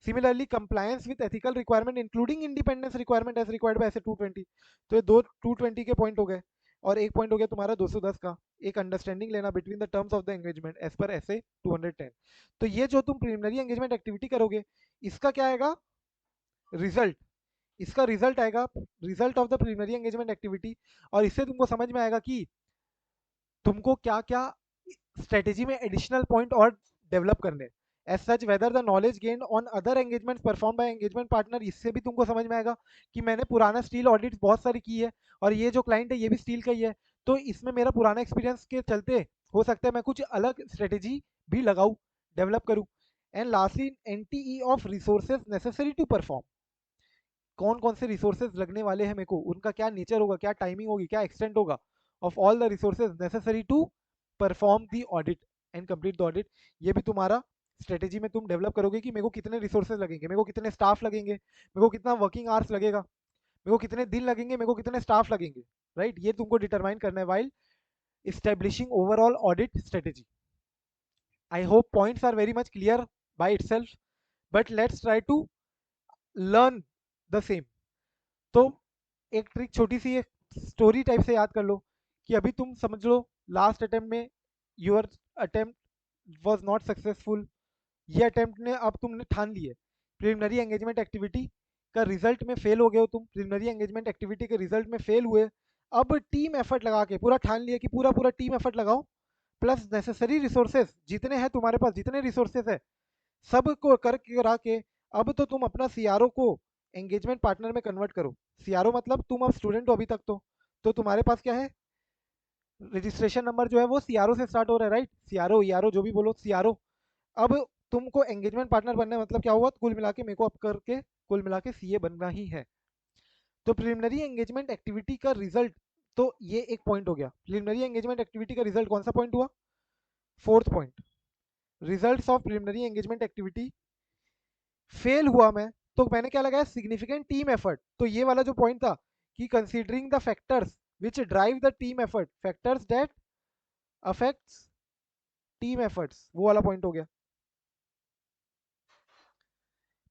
Similarly compliance with ethical requirement including independence requirement as required by SA 220। तो ये दो 220 के पॉइंट हो गए, और एक पॉइंट हो गया तुम्हारा 210 का, एक अंडरस्टैंडिंग लेना between the terms of the engagement as per SA 210। तो ये जो तुम प्रिलिमिनरी एंगेजमेंट एक्टिविटी करोगे, इसका क्या आएगा रिजल्ट, इसका रिजल्ट आएगा result of the preliminary engagement activity. और इससे तुमको समझ में आएगा कि तुमको क्या क्या स्ट्रेटेजी में एडिशनल पॉइंट और डेवलप करने, as such whether the knowledge gain on other engagement perform by engagement partner. इससे भी तुमको समझ में आएगा कि मैंने पुराना स्टील ऑडिट बहुत सारी की है, और ये जो क्लाइंट है ये भी स्टील का ही है, तो इसमें मेरा पुराना एक्सपीरियंस के चलते हो सकता है मैं कुछ अलग स्ट्रेटेजी भी लगाऊं, डेवलप करूं। And lastly NTE of resources necessary to perform, कौन कौन से रिसोर्सेज लगने वाले हैं मेरे को, उनका क्या नेचर होगा, क्या टाइमिंग होगी, क्या एक्सटेंट होगा, of all the resources necessary to perform the audit and complete the audit. ये भी तुम्हारा स्ट्रेटेजी में तुम डेवलप करोगे कि मेरे को कितने रिसोर्सेज लगेंगे, मेरे को कितने स्टाफ लगेंगे, मेरे को कितना वर्किंग आवर्स लगेगा, मेरे को कितने दिन लगेंगे, मेरे को कितने स्टाफ लगेंगे, राइट। ये तुमको डिटरमाइन करना है while establishing overall audit strategy. I hope points are very much clear by itself, but let's try to learn the same. तो एक ट्रिक छोटी सी एक स्टोरी टाइप से याद कर लो कि अभी तुम समझ लो लास्ट अटेम्प्ट में your attempt was not successful, ये अटेम्प्ट ने अब तुमने ठान लिए प्रिलिमिनरी एंगेजमेंट एक्टिविटी का रिजल्ट में फेल हो गए हो तुम, प्रिलिमिनरी एंगेजमेंट एक्टिविटी के रिजल्ट में फेल हुए। अब टीम एफर्ट लगा के पूरा ठान लिया कि पूरा पूरा टीम एफर्ट लगाओ, प्लस नेसेसरी रिसोर्सेज जितने हैं तुम्हारे पास, जितने रिसोर्सेज है सब को कर करा के अब तो तुम अपना सीआरओ को एंगेजमेंट पार्टनर में कन्वर्ट करो। सीआरओ मतलब तुम अब स्टूडेंट हो अभी तक, तो तुम्हारे पास क्या है, रजिस्ट्रेशन नंबर जो है वो सीआरओ से स्टार्ट हो रहा है, राइट। सीआरओ ईआरओ जो भी बोलो, सीआरओ। अब तुमको एंगेजमेंट पार्टनर बनने मतलब क्या हुआ, कुल मिला के मेरे को अब करके कुल मिला के सीए बनना ही है। तो प्रिलिमिनरी एंगेजमेंट एक्टिविटी का रिजल्ट, तो ये एक पॉइंट हो गया। प्रिलिमिनरी एंगेजमेंट एक्टिविटी का रिजल्ट कौन सा पॉइंट हुआ, fourth point, results of preliminary engagement activity. Fail हुआ मैं, तो मैंने क्या लगाया, सिग्निफिकेंट टीम एफर्ट। तो ये वाला जो पॉइंट था कि considering the factors which drive the team effort, factors that affects team efforts, वो वाला पॉइंट हो गया।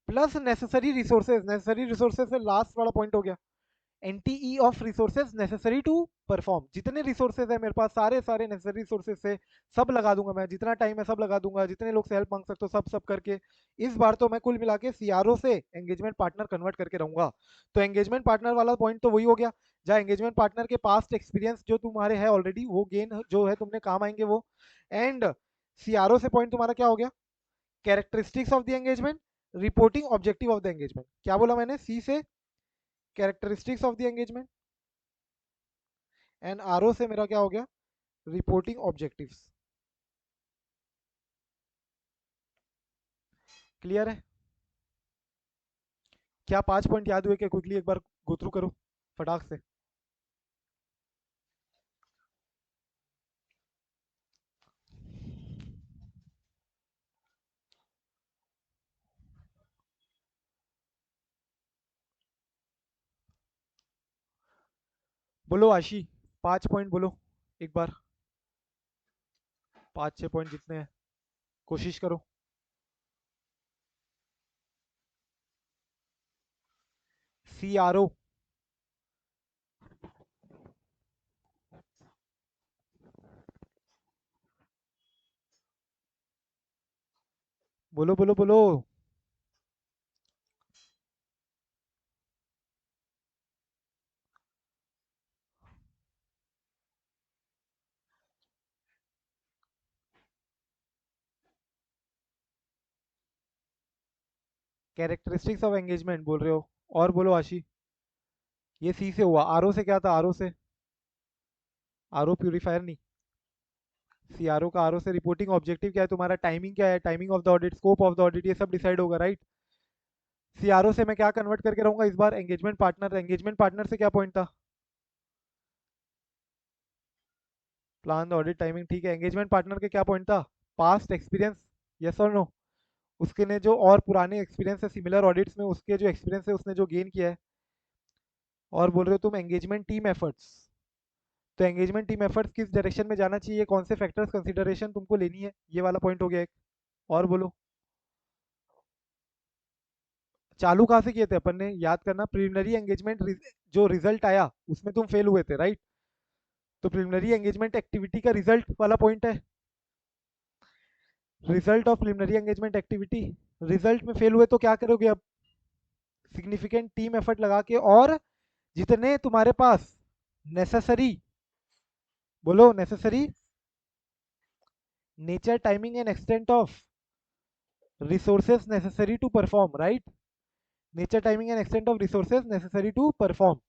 Plus necessary resources, necessary resources से लास्ट वाला पॉइंट हो गया, NTE of resources necessary to perform. जितने रिसोर्सेज है मेरे पास, सारे सारे नेसेसरी रिसोर्सेज से सब लगा दूंगा मैं, जितना टाइम है सब लगा दूंगा, जितने लोग से हेल्प मांग सकते हो सब सब करके इस बार तो मैं कुल मिला के सीआरओ से एंगेजमेंट पार्टनर कन्वर्ट करके रहूंगा। तो एंगेजमेंट पार्टनर वाला पॉइंट तो वही हो गया, जहाँ एंगेजमेंट पार्टनर के पास्ट एक्सपीरियंस जो तुम्हारे है ऑलरेडी, वो गेन जो है तुमने काम आएंगे वो। एंड सीआरओ से पॉइंट तुम्हारा क्या हो गया, characteristics of the engagement, reporting objective of the engagement. क्या बोला मैंने, सी से characteristics of the engagement, and RO से मेरा क्या हो गया, रिपोर्टिंग ऑब्जेक्टिव्स। क्लियर है, क्या 5 पॉइंट याद हुए क्या, क्विकली एक बार गो थ्रू करो फटाक से। बोलो आशी, 5 पॉइंट बोलो एक बार, 5-6 पॉइंट जितने हैं कोशिश करो। सीआरओ, बोलो बोलो बोलो। कैरेक्टरिस्टिक्स ऑफ एंगेजमेंट बोल रहे हो, और बोलो आशी। ये सी से हुआ, आरओ से क्या था, आरओ से आरओ प्यूरिफायर नहीं, सीआरओ का आरओ से रिपोर्टिंग ऑब्जेक्टिव क्या है तुम्हारा, टाइमिंग क्या है, timing of the audit, scope of the audit, ये सब डिसाइड होगा, राइट। सीआरओ से मैं क्या कन्वर्ट करके रहूंगा इस बार, एंगेजमेंट पार्टनर। एंगेजमेंट पार्टनर से क्या पॉइंट था, प्लान द ऑडिट टाइमिंग, ठीक है। एंगेजमेंट पार्टनर के क्या पॉइंट था, पास्ट एक्सपीरियंस, यस और नो, उसके ने जो और पुराने एक्सपीरियंस है सिमिलर ऑडिट्स में, उसके जो एक्सपीरियंस है उसने जो गेन किया है। और बोल रहे हो तुम एंगेजमेंट टीम एफर्ट्स, तो एंगेजमेंट टीम एफर्ट्स किस डायरेक्शन में जाना चाहिए, कौन से फैक्टर्स कंसिडरेशन तुमको लेनी है, ये वाला पॉइंट हो गया एक। और बोलो, चालू कहाँ से किए थे अपन ने, याद करना, प्रिलिमिनरी एंगेजमेंट जो रिजल्ट आया उसमें तुम फेल हुए थे, राइट। तो प्रिलिमिनरी एंगेजमेंट एक्टिविटी का रिजल्ट वाला पॉइंट है, result of preliminary engagement activity. Result में फेल हुए तो क्या करोगे अब, सिग्निफिकेंट टीम एफर्ट लगा के, और जितने तुम्हारे पास नेसेसरी, बोलो necessary nature, timing and extent of resources necessary to perform, right. Nature, timing and extent of resources necessary to perform.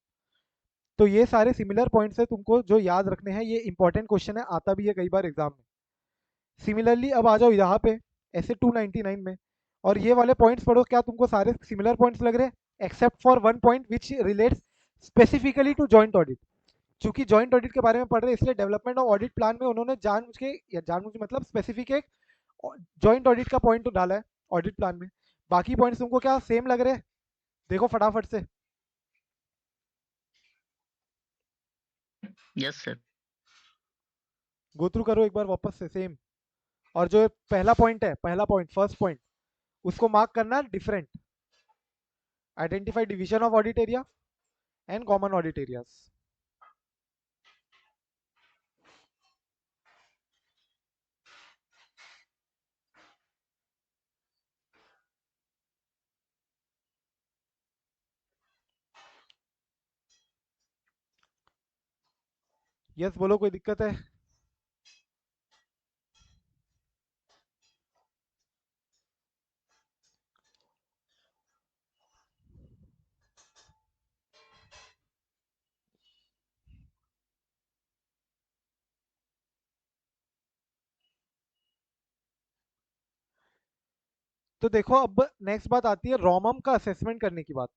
तो ये सारे सिमिलर पॉइंट्स है तुमको जो याद रखने हैं, ये इंपॉर्टेंट क्वेश्चन है, आता भी है कई बार एग्जाम में। सिमिलरली अब आ जाओ यहाँ पे ऐसे 299 में, और ये वाले पॉइंट्स पढ़ो, क्या तुमको सारे सिमिलर पॉइंट्स लग रहे हैं, except for one point which relates specifically to joint audit. चूंकि जॉइंट ऑडिट के बारे में पढ़ रहे हैं, इसलिए डेवलपमेंट ऑफ ऑडिट प्लान में उन्होंने जानबूझ के, या जानबूझ के मतलब स्पेसिफिक एक जॉइंट ऑडिट का पॉइंट तो डाला है ऑडिट प्लान में। बाकी पॉइंट्स तुमको क्या सेम लग रहे हैं, देखो फटाफट से। Yes sir. गो थ्रू करो एक बार वापस से सेम। और जो पहला पॉइंट है, पहला पॉइंट, फर्स्ट पॉइंट, उसको मार्क करना different, identify division of audit area and common audit areas. Yes बोलो, कोई दिक्कत है। तो देखो अब नेक्स्ट बात आती है रोमम का असेसमेंट करने की बात।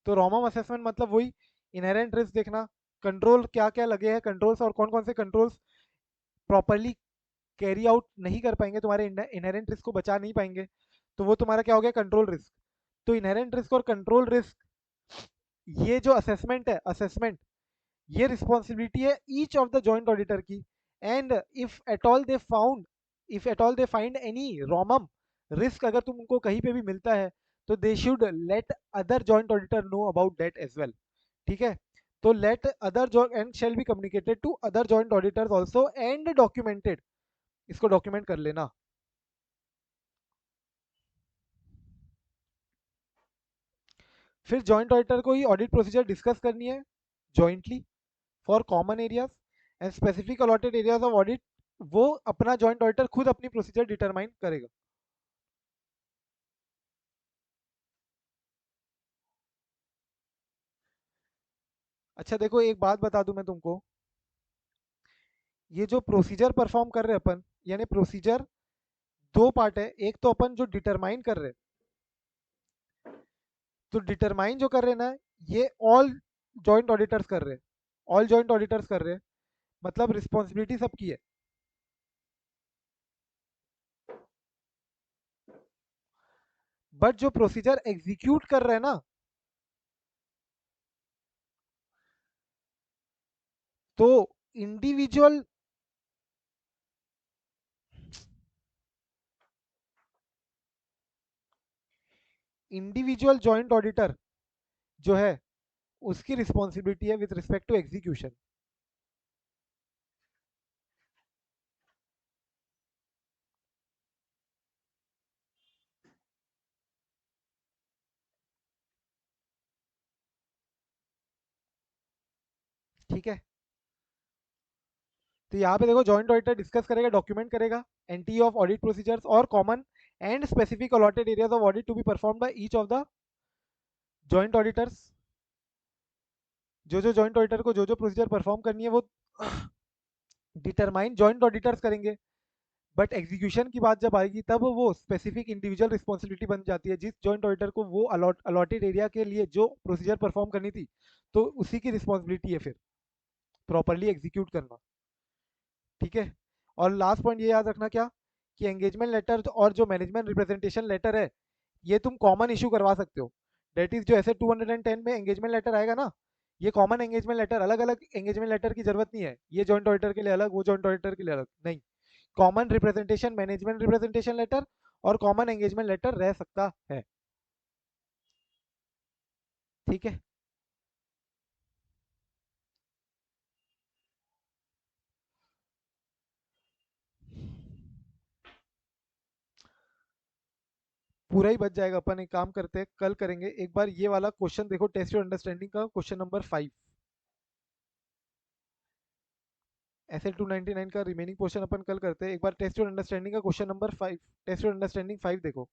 तो रोमम असेसमेंट मतलब वही इनहेरेंट रिस्क देखना, कंट्रोल क्या क्या लगे हैं कंट्रोल्स, और कौन कौन से कंट्रोल्स प्रॉपरली कैरी आउट नहीं कर पाएंगे, तुम्हारे इनहेरेंट रिस्क को बचा नहीं पाएंगे, तो वो तुम्हारा क्या हो गया, कंट्रोल रिस्क। तो इनहेरेंट रिस्क और कंट्रोल रिस्क, ये जो असेसमेंट है, असेसमेंट, ये रिस्पॉन्सिबिलिटी है each of the joint auditor की। And if at all they found, if at all they find any ROMM risk, अगर तुमको कहीं पे भी मिलता है, तो they should let other joint auditor know about that as well, ठीक है। तो let other and shall be communicated to other joint auditors also and documented, इसको डॉक्यूमेंट कर लेना। फिर जॉइंट ऑडिटर को ही ऑडिट प्रोसीजर डिस्कस करनी है jointly for common areas and specific allotted areas of audit, वो अपना जॉइंट ऑडिटर खुद अपनी प्रोसीजर डिटरमाइन करेगा। अच्छा देखो एक बात बता दूं मैं तुमको, ये जो प्रोसीजर परफॉर्म कर रहे हैं अपन, यानी प्रोसीजर दो पार्ट है, एक तो अपन जो डिटरमाइन कर रहे हैं, तो डिटरमाइन जो कर रहे हैं ना, ये ऑल जॉइंट ऑडिटर्स कर रहे हैं, ऑल जॉइंट ऑडिटर्स कर रहे हैं, मतलब रिस्पॉन्सिबिलिटी सबकी है। बट जो प्रोसीजर एग्जीक्यूट कर रहे हैं ना, तो इंडिविजुअल, इंडिविजुअल जॉइंट ऑडिटर जो है, उसकी रिस्पॉन्सिबिलिटी है विद रिस्पेक्ट टू एग्जीक्यूशन। ठीक है, तो यहाँ पे देखो जॉइंट ऑडिटर डिस्कस करेगा, डॉक्यूमेंट करेगा एंटी ऑफ ऑडिट प्रोसीजर्स और common and specific allotted areas of audit to be perform by each of the joint auditors. जो जो जॉइंट ऑडिटर को जो जो प्रोसीजर परफॉर्म करनी है वो डिटरमाइन जॉइंट ऑडिटर्स करेंगे। बट एग्जीक्यूशन की बात जब आएगी, तब वो स्पेसिफिक इंडिविजुअल रिस्पॉन्सिबिलिटी बन जाती है, जिस जॉइंट ऑडिटर को वो अलॉटेड एरिया के लिए जो प्रोसीजर परफॉर्म करनी थी, तो उसी की रिस्पॉन्सिबिलिटी है फिर प्रॉपरली एग्जीक्यूट करना, ठीक है। और लास्ट पॉइंट ये याद रखना क्या, कि एंगेजमेंट लेटर और जो मैनेजमेंट रिप्रेजेंटेशन लेटर है ये तुम कॉमन इशू करवा सकते हो। डेट इज जो ऐसे 210 में एंगेजमेंट लेटर आएगा ना, ये कॉमन एंगेजमेंट लेटर, अलग अलग एंगेजमेंट लेटर की जरूरत नहीं है, ये जॉइंट ऑडिटर के लिए अलग, वो जॉइंट ऑडिटर के लिए अलग नहीं, common representation management representation letter और कॉमन एंगेजमेंट लेटर रह सकता है। ठीक है, पूरा ही बच जाएगा। अपन एक काम करते हैं, कल करेंगे एक बार ये वाला क्वेश्चन, देखो टेस्ट योर अंडरस्टैंडिंग का क्वेश्चन नंबर 5, ऐसे 299 का रिमेनिंग पोर्शन अपन कल करते हैं। एक बार टेस्ट योर अंडरस्टैंडिंग का question number 5, test your understanding 5 देखो।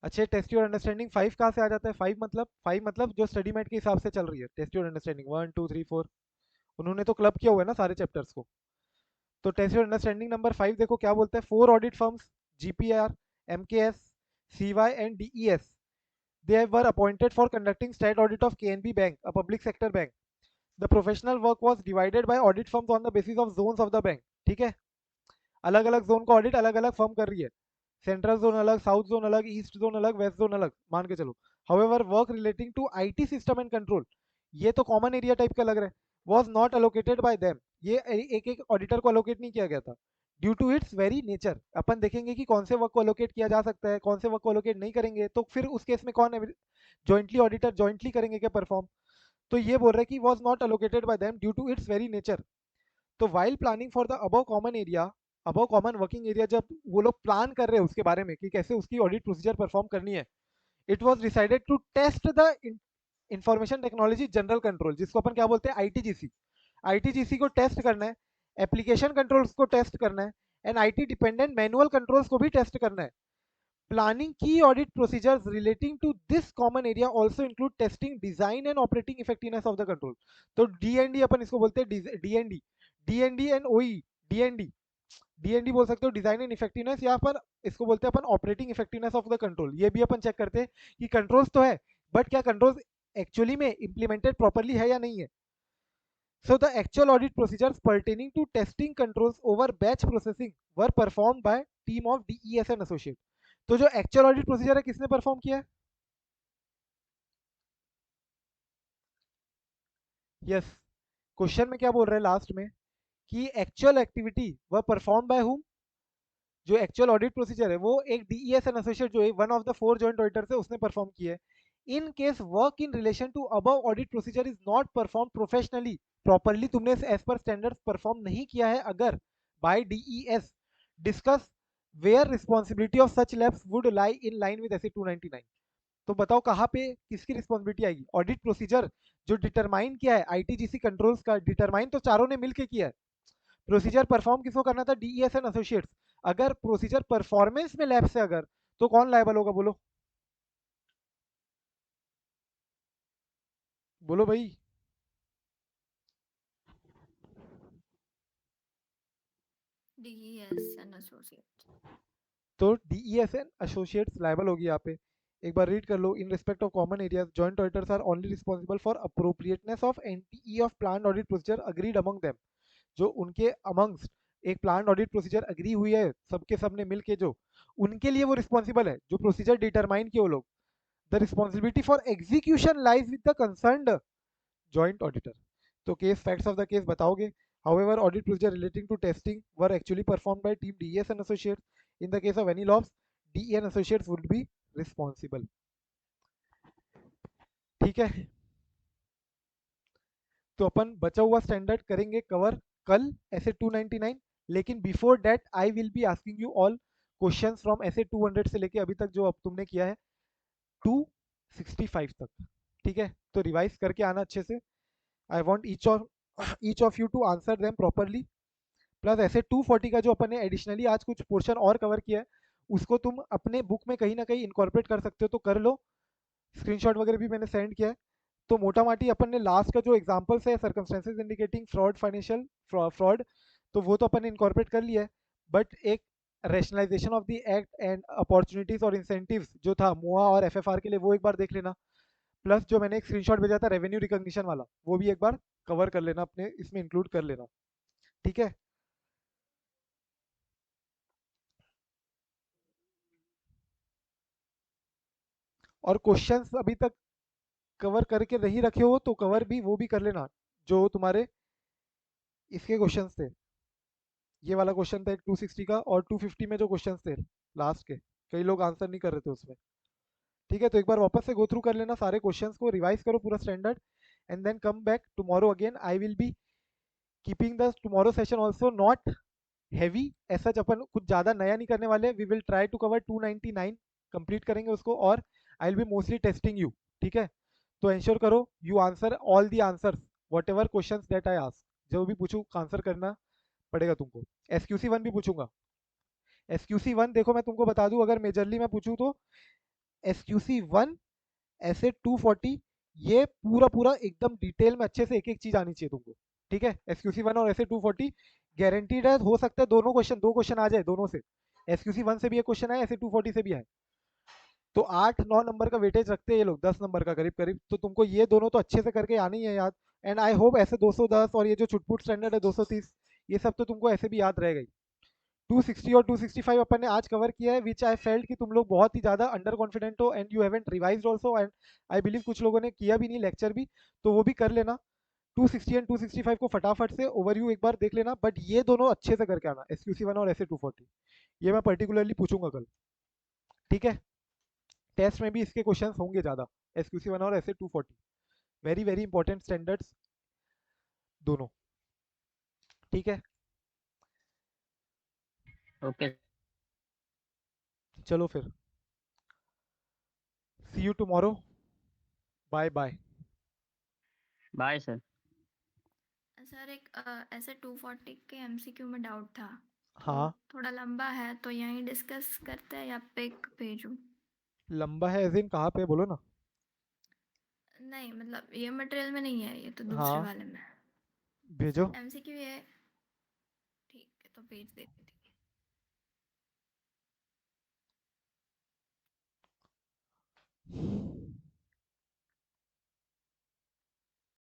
अच्छा, टेस्ट योर अंडरस्टैंडिंग 5 कहाँ से आ जाता है? 5 मतलब जो स्टडी मेट के हिसाब से चल रही है टेस्ट योर अंडरस्टैंडिंग 1 2 3 4, उन्होंने तो क्लब किया हुआ है ना सारे चैप्टर्स को। तो टेस्ट योर अंडरस्टैंडिंग नंबर 5 देखो क्या बोलता है, 4 audit firms GPR, MKS, CY and DES, they were appointed for conducting state audit of KNB Bank, a public sector bank. The professional work was divided by audit firms on the basis of zones of the bank. ठीक है, अलग अलग zone का audit अलग अलग firm कर रही है, सेंट्रल जोन अलग, साउथ जोन अलग, ईस्ट जोन अलग, वेस्ट जोन अलग, मान के चलो। However work relating to IT system and control, ये तो कॉमन एरिया टाइप का लग रहा है, was not allocated by them, ये एक एक ऑडिटर को एलोकेट नहीं किया गया था। Due to its very nature, अपन देखेंगे कि कौन से वर्क को एलोकेट किया जा सकता है, कौन से वर्क को एलोकेट नहीं करेंगे, तो फिर उस केस में कौन जॉइंटली ऑडिटर जॉइंटली करेंगे क्या परफॉर्म। तो ये बोल रहा है कि was not allocated by them due to its very nature. तो while planning for the above common area, above common working area, जब वो लोग प्लान कर रहे हैं उसके बारे में कि कैसे उसकी ऑडिट प्रोसीजर परफॉर्म करनी है, it was decided to test the information technology general control, जिसको अपन क्या बोलते हैं आईटीजीसी, आईटीजीसी को टेस्ट करना है, एप्लीकेशन कंट्रोल्स को टेस्ट करना है, and IT dependent manual controls को भी टेस्ट करना है। Planning key audit procedures relating to this common area also include testing design and operating effectiveness of the control. तो D&D अपन इसको बोलते हैं D&D, D&D and OE, D&D, D&D बोल सकते हो डिजाइन एंड इफेक्टिवनेस, या पर इसको बोलते हैं अपन operating effectiveness of the control. ये भी अपन चेक करते हैं कि कंट्रोल्स तो है बट क्या कंट्रोल्स एक्चुअली में इंप्लीमेंटेड प्रॉपर्ली है या नहीं है। So the actual audit procedures pertaining to testing controls over batch processing were performed by team of DES and associate. तो जो एक्चुअल ऑडिट प्रोसीजर है किसने परफॉर्म किया है? यस, क्वेश्चन में क्या बोल रहे हैं लास्ट में कि एक्चुअल एक्टिविटी वह परफॉर्म बाय हुम, जो एक्चुअल ऑडिट प्रोसीजर है वो एक डीईएस एंड एसोसिएट जो है one of the 4 joint auditors है उसने परफॉर्म किया है। In case work in relation to above audit procedure is not perform professionally, properly तुमने एज पर स्टैंडर्ड्स परफॉर्म नहीं किया है अगर by DES, discuss where responsibility of such lapse would lie in line with SA 299। तो बताओ कहाँ पे किसकी रिस्पॉन्सिबिलिटी आएगी? ऑडिट प्रोसीजर जो डिटरमाइन किया है आईटीजीसी कंट्रोल्स का, डिटरमाइन तो चारों ने मिलके किया है, प्रोसीजर परफॉर्म किसको करना था? DES and associates. अगर प्रोसीजर परफॉर्मेंस में लैब से अगर, तो कौन लायबल होगा? बोलो बोलो भाई। DES and associates. तो डीईएस एंड एसोसिएट्स लायबल होगी यहाँ पे। एक बार रीड कर लो, in respect of common areas joint auditors are only responsible for appropriateness of NTE of plan audit procedure agreed among them, जो उनके अमंग्स्ट एक प्लान ऑडिट प्रोसीजर अग्री हुई है सबके सबने मिलके, जो उनके लिए वो रिस्पॉन्सिबल है जो प्रोसीजर डिटरमाइन किए वो लोग। The responsibility for execution lies with the concerned joint auditor. तो case facts of the case बताओगे। However, audit procedure relating to testing were actually performed by team DES and associates. In the case of any loss, DE and associates would be responsible. ठीक है, तो अपन बचा हुआ standard करेंगे cover कल ऐसे 299, लेकिन before that I will be asking you all questions from ऐसे 200 से लेके अभी तक जो अब तुमने किया है 265 तक। ठीक है, तो रिवाइज करके आना अच्छे से। I want each of you to answer them properly. Plus SA 240 का जो अपन ने एडिशनली आज कुछ पोर्शन और कवर किया है उसको तुम अपने बुक में कहीं ना कहीं इनकॉर्पोरेट कर सकते हो, तो कर लो। स्क्रीनशॉट वगैरह भी मैंने सेंड किया है। तो मोटा माटी अपन ने लास्ट का जो एग्जांपल्स है circumstances indicating fraud, financial fraud, तो वो तो अपन ने इनकॉर्पोरेट कर लिया है, बट एक rationalisation of the act and opportunities और इंसेंटिव्स जो था मोआ और एफएफआर के लिए, वो एक बार देख लेना। प्लस जो मैंने एक स्क्रीनशॉट भेजा था रेवेन्यू रिकॉग्निशन वाला, वो भी एक बार कवर कर लेना, अपने इसमें इंक्लूड कर लेना। ठीक है, और क्वेश्चंस अभी तक कवर करके नहीं रखे हो तो कवर भी वो भी कर लेना, जो तुम्हारे इसके क्वेश्चंस थे। ये वाला क्वेश्चन था एक 260 का, और 250 में जो क्वेश्चंस थे लास्ट के, कई लोग आंसर नहीं कर रहे थे उसमें। ठीक है, तो एक बार वापस से गो थ्रू कर लेना सारे क्वेश्चंस को, रिवाइज करो पूरा standard, and then come back tomorrow again. I will be keeping the tomorrow session also not heavy, ऐसा अपन कुछ ज़्यादा नया नहीं करने वाले। We will try to cover 299 complete करेंगे उसको, और I will be mostly testing you. ठीक है, तो इंश्योर करो you answer all the answers whatever question that I ask. जो भी पूछूँ आंसर करना पड़ेगा तुमको। SQC1 भी पूछूंगा। SQC1 देखो मैं तुमको बता दूं, अगर मेजरली मैं पूछूं तो SQC1 ऐसे 240, ये पूरा पूरा एकदम डिटेल में अच्छे से एक एक चीज आनी चाहिए तुमको। ठीक है, SQC1 और ऐसे 240 गारंटीड है। हो सकता है दोनों क्वेश्चन, दो क्वेश्चन आ जाए दोनों से, SQC1 से भी एक क्वेश्चन आए, ऐसे 240 से भी आए। तो 8-9 नंबर का वेटेज रखते हैं ये लोग, 10 नंबर का करीब करीब। तो तुमको ये दोनों तो अच्छे से करके आनी है याद। एंड आई होप ऐसे 210 और ये जो चुटपुट स्टैंडर्ड है 230, ये सब तो तुमको ऐसे भी याद रहेगा ही। 260 और 265 अपन ने आज कवर किया है, विच आई फेल्ट कि तुम लोग बहुत ही ज़्यादा अंडर कॉन्फिडेंट हो, and you haven't revised also, and I believe कुछ लोगों ने किया भी नहीं लेक्चर भी, तो वो भी कर लेना। 260 एंड 265 को फटाफट से ओवरव्यू एक बार देख लेना, बट ये दोनों अच्छे से करके आना, SQC1 और ऐसे 240, ये मैं पर्टिकुलरली पूछूंगा कल। ठीक है, टेस्ट में भी इसके क्वेश्चन होंगे ज़्यादा, SQC1 और ऐसे 240, वेरी वेरी इंपॉर्टेंट स्टैंडर्ड्स दोनों। ठीक है, ओके चलो फिर, see you tomorrow, bye bye. Bye sir. Sir एक ऐसे 240 के एमसीक्यू में डाउट था, तो हाँ, थोड़ा लंबा है, तो यहीं डिस्कस करते हैं या पिक भेजूं? लंबा है एज इन कहाँ पे बोलो ना। नहीं मतलब ये मटेरियल में नहीं है, ये तो दूसरे हाँ, वाले में है। भेजो। एमसीक्यू ये, ठीक है तो भेज देती थी।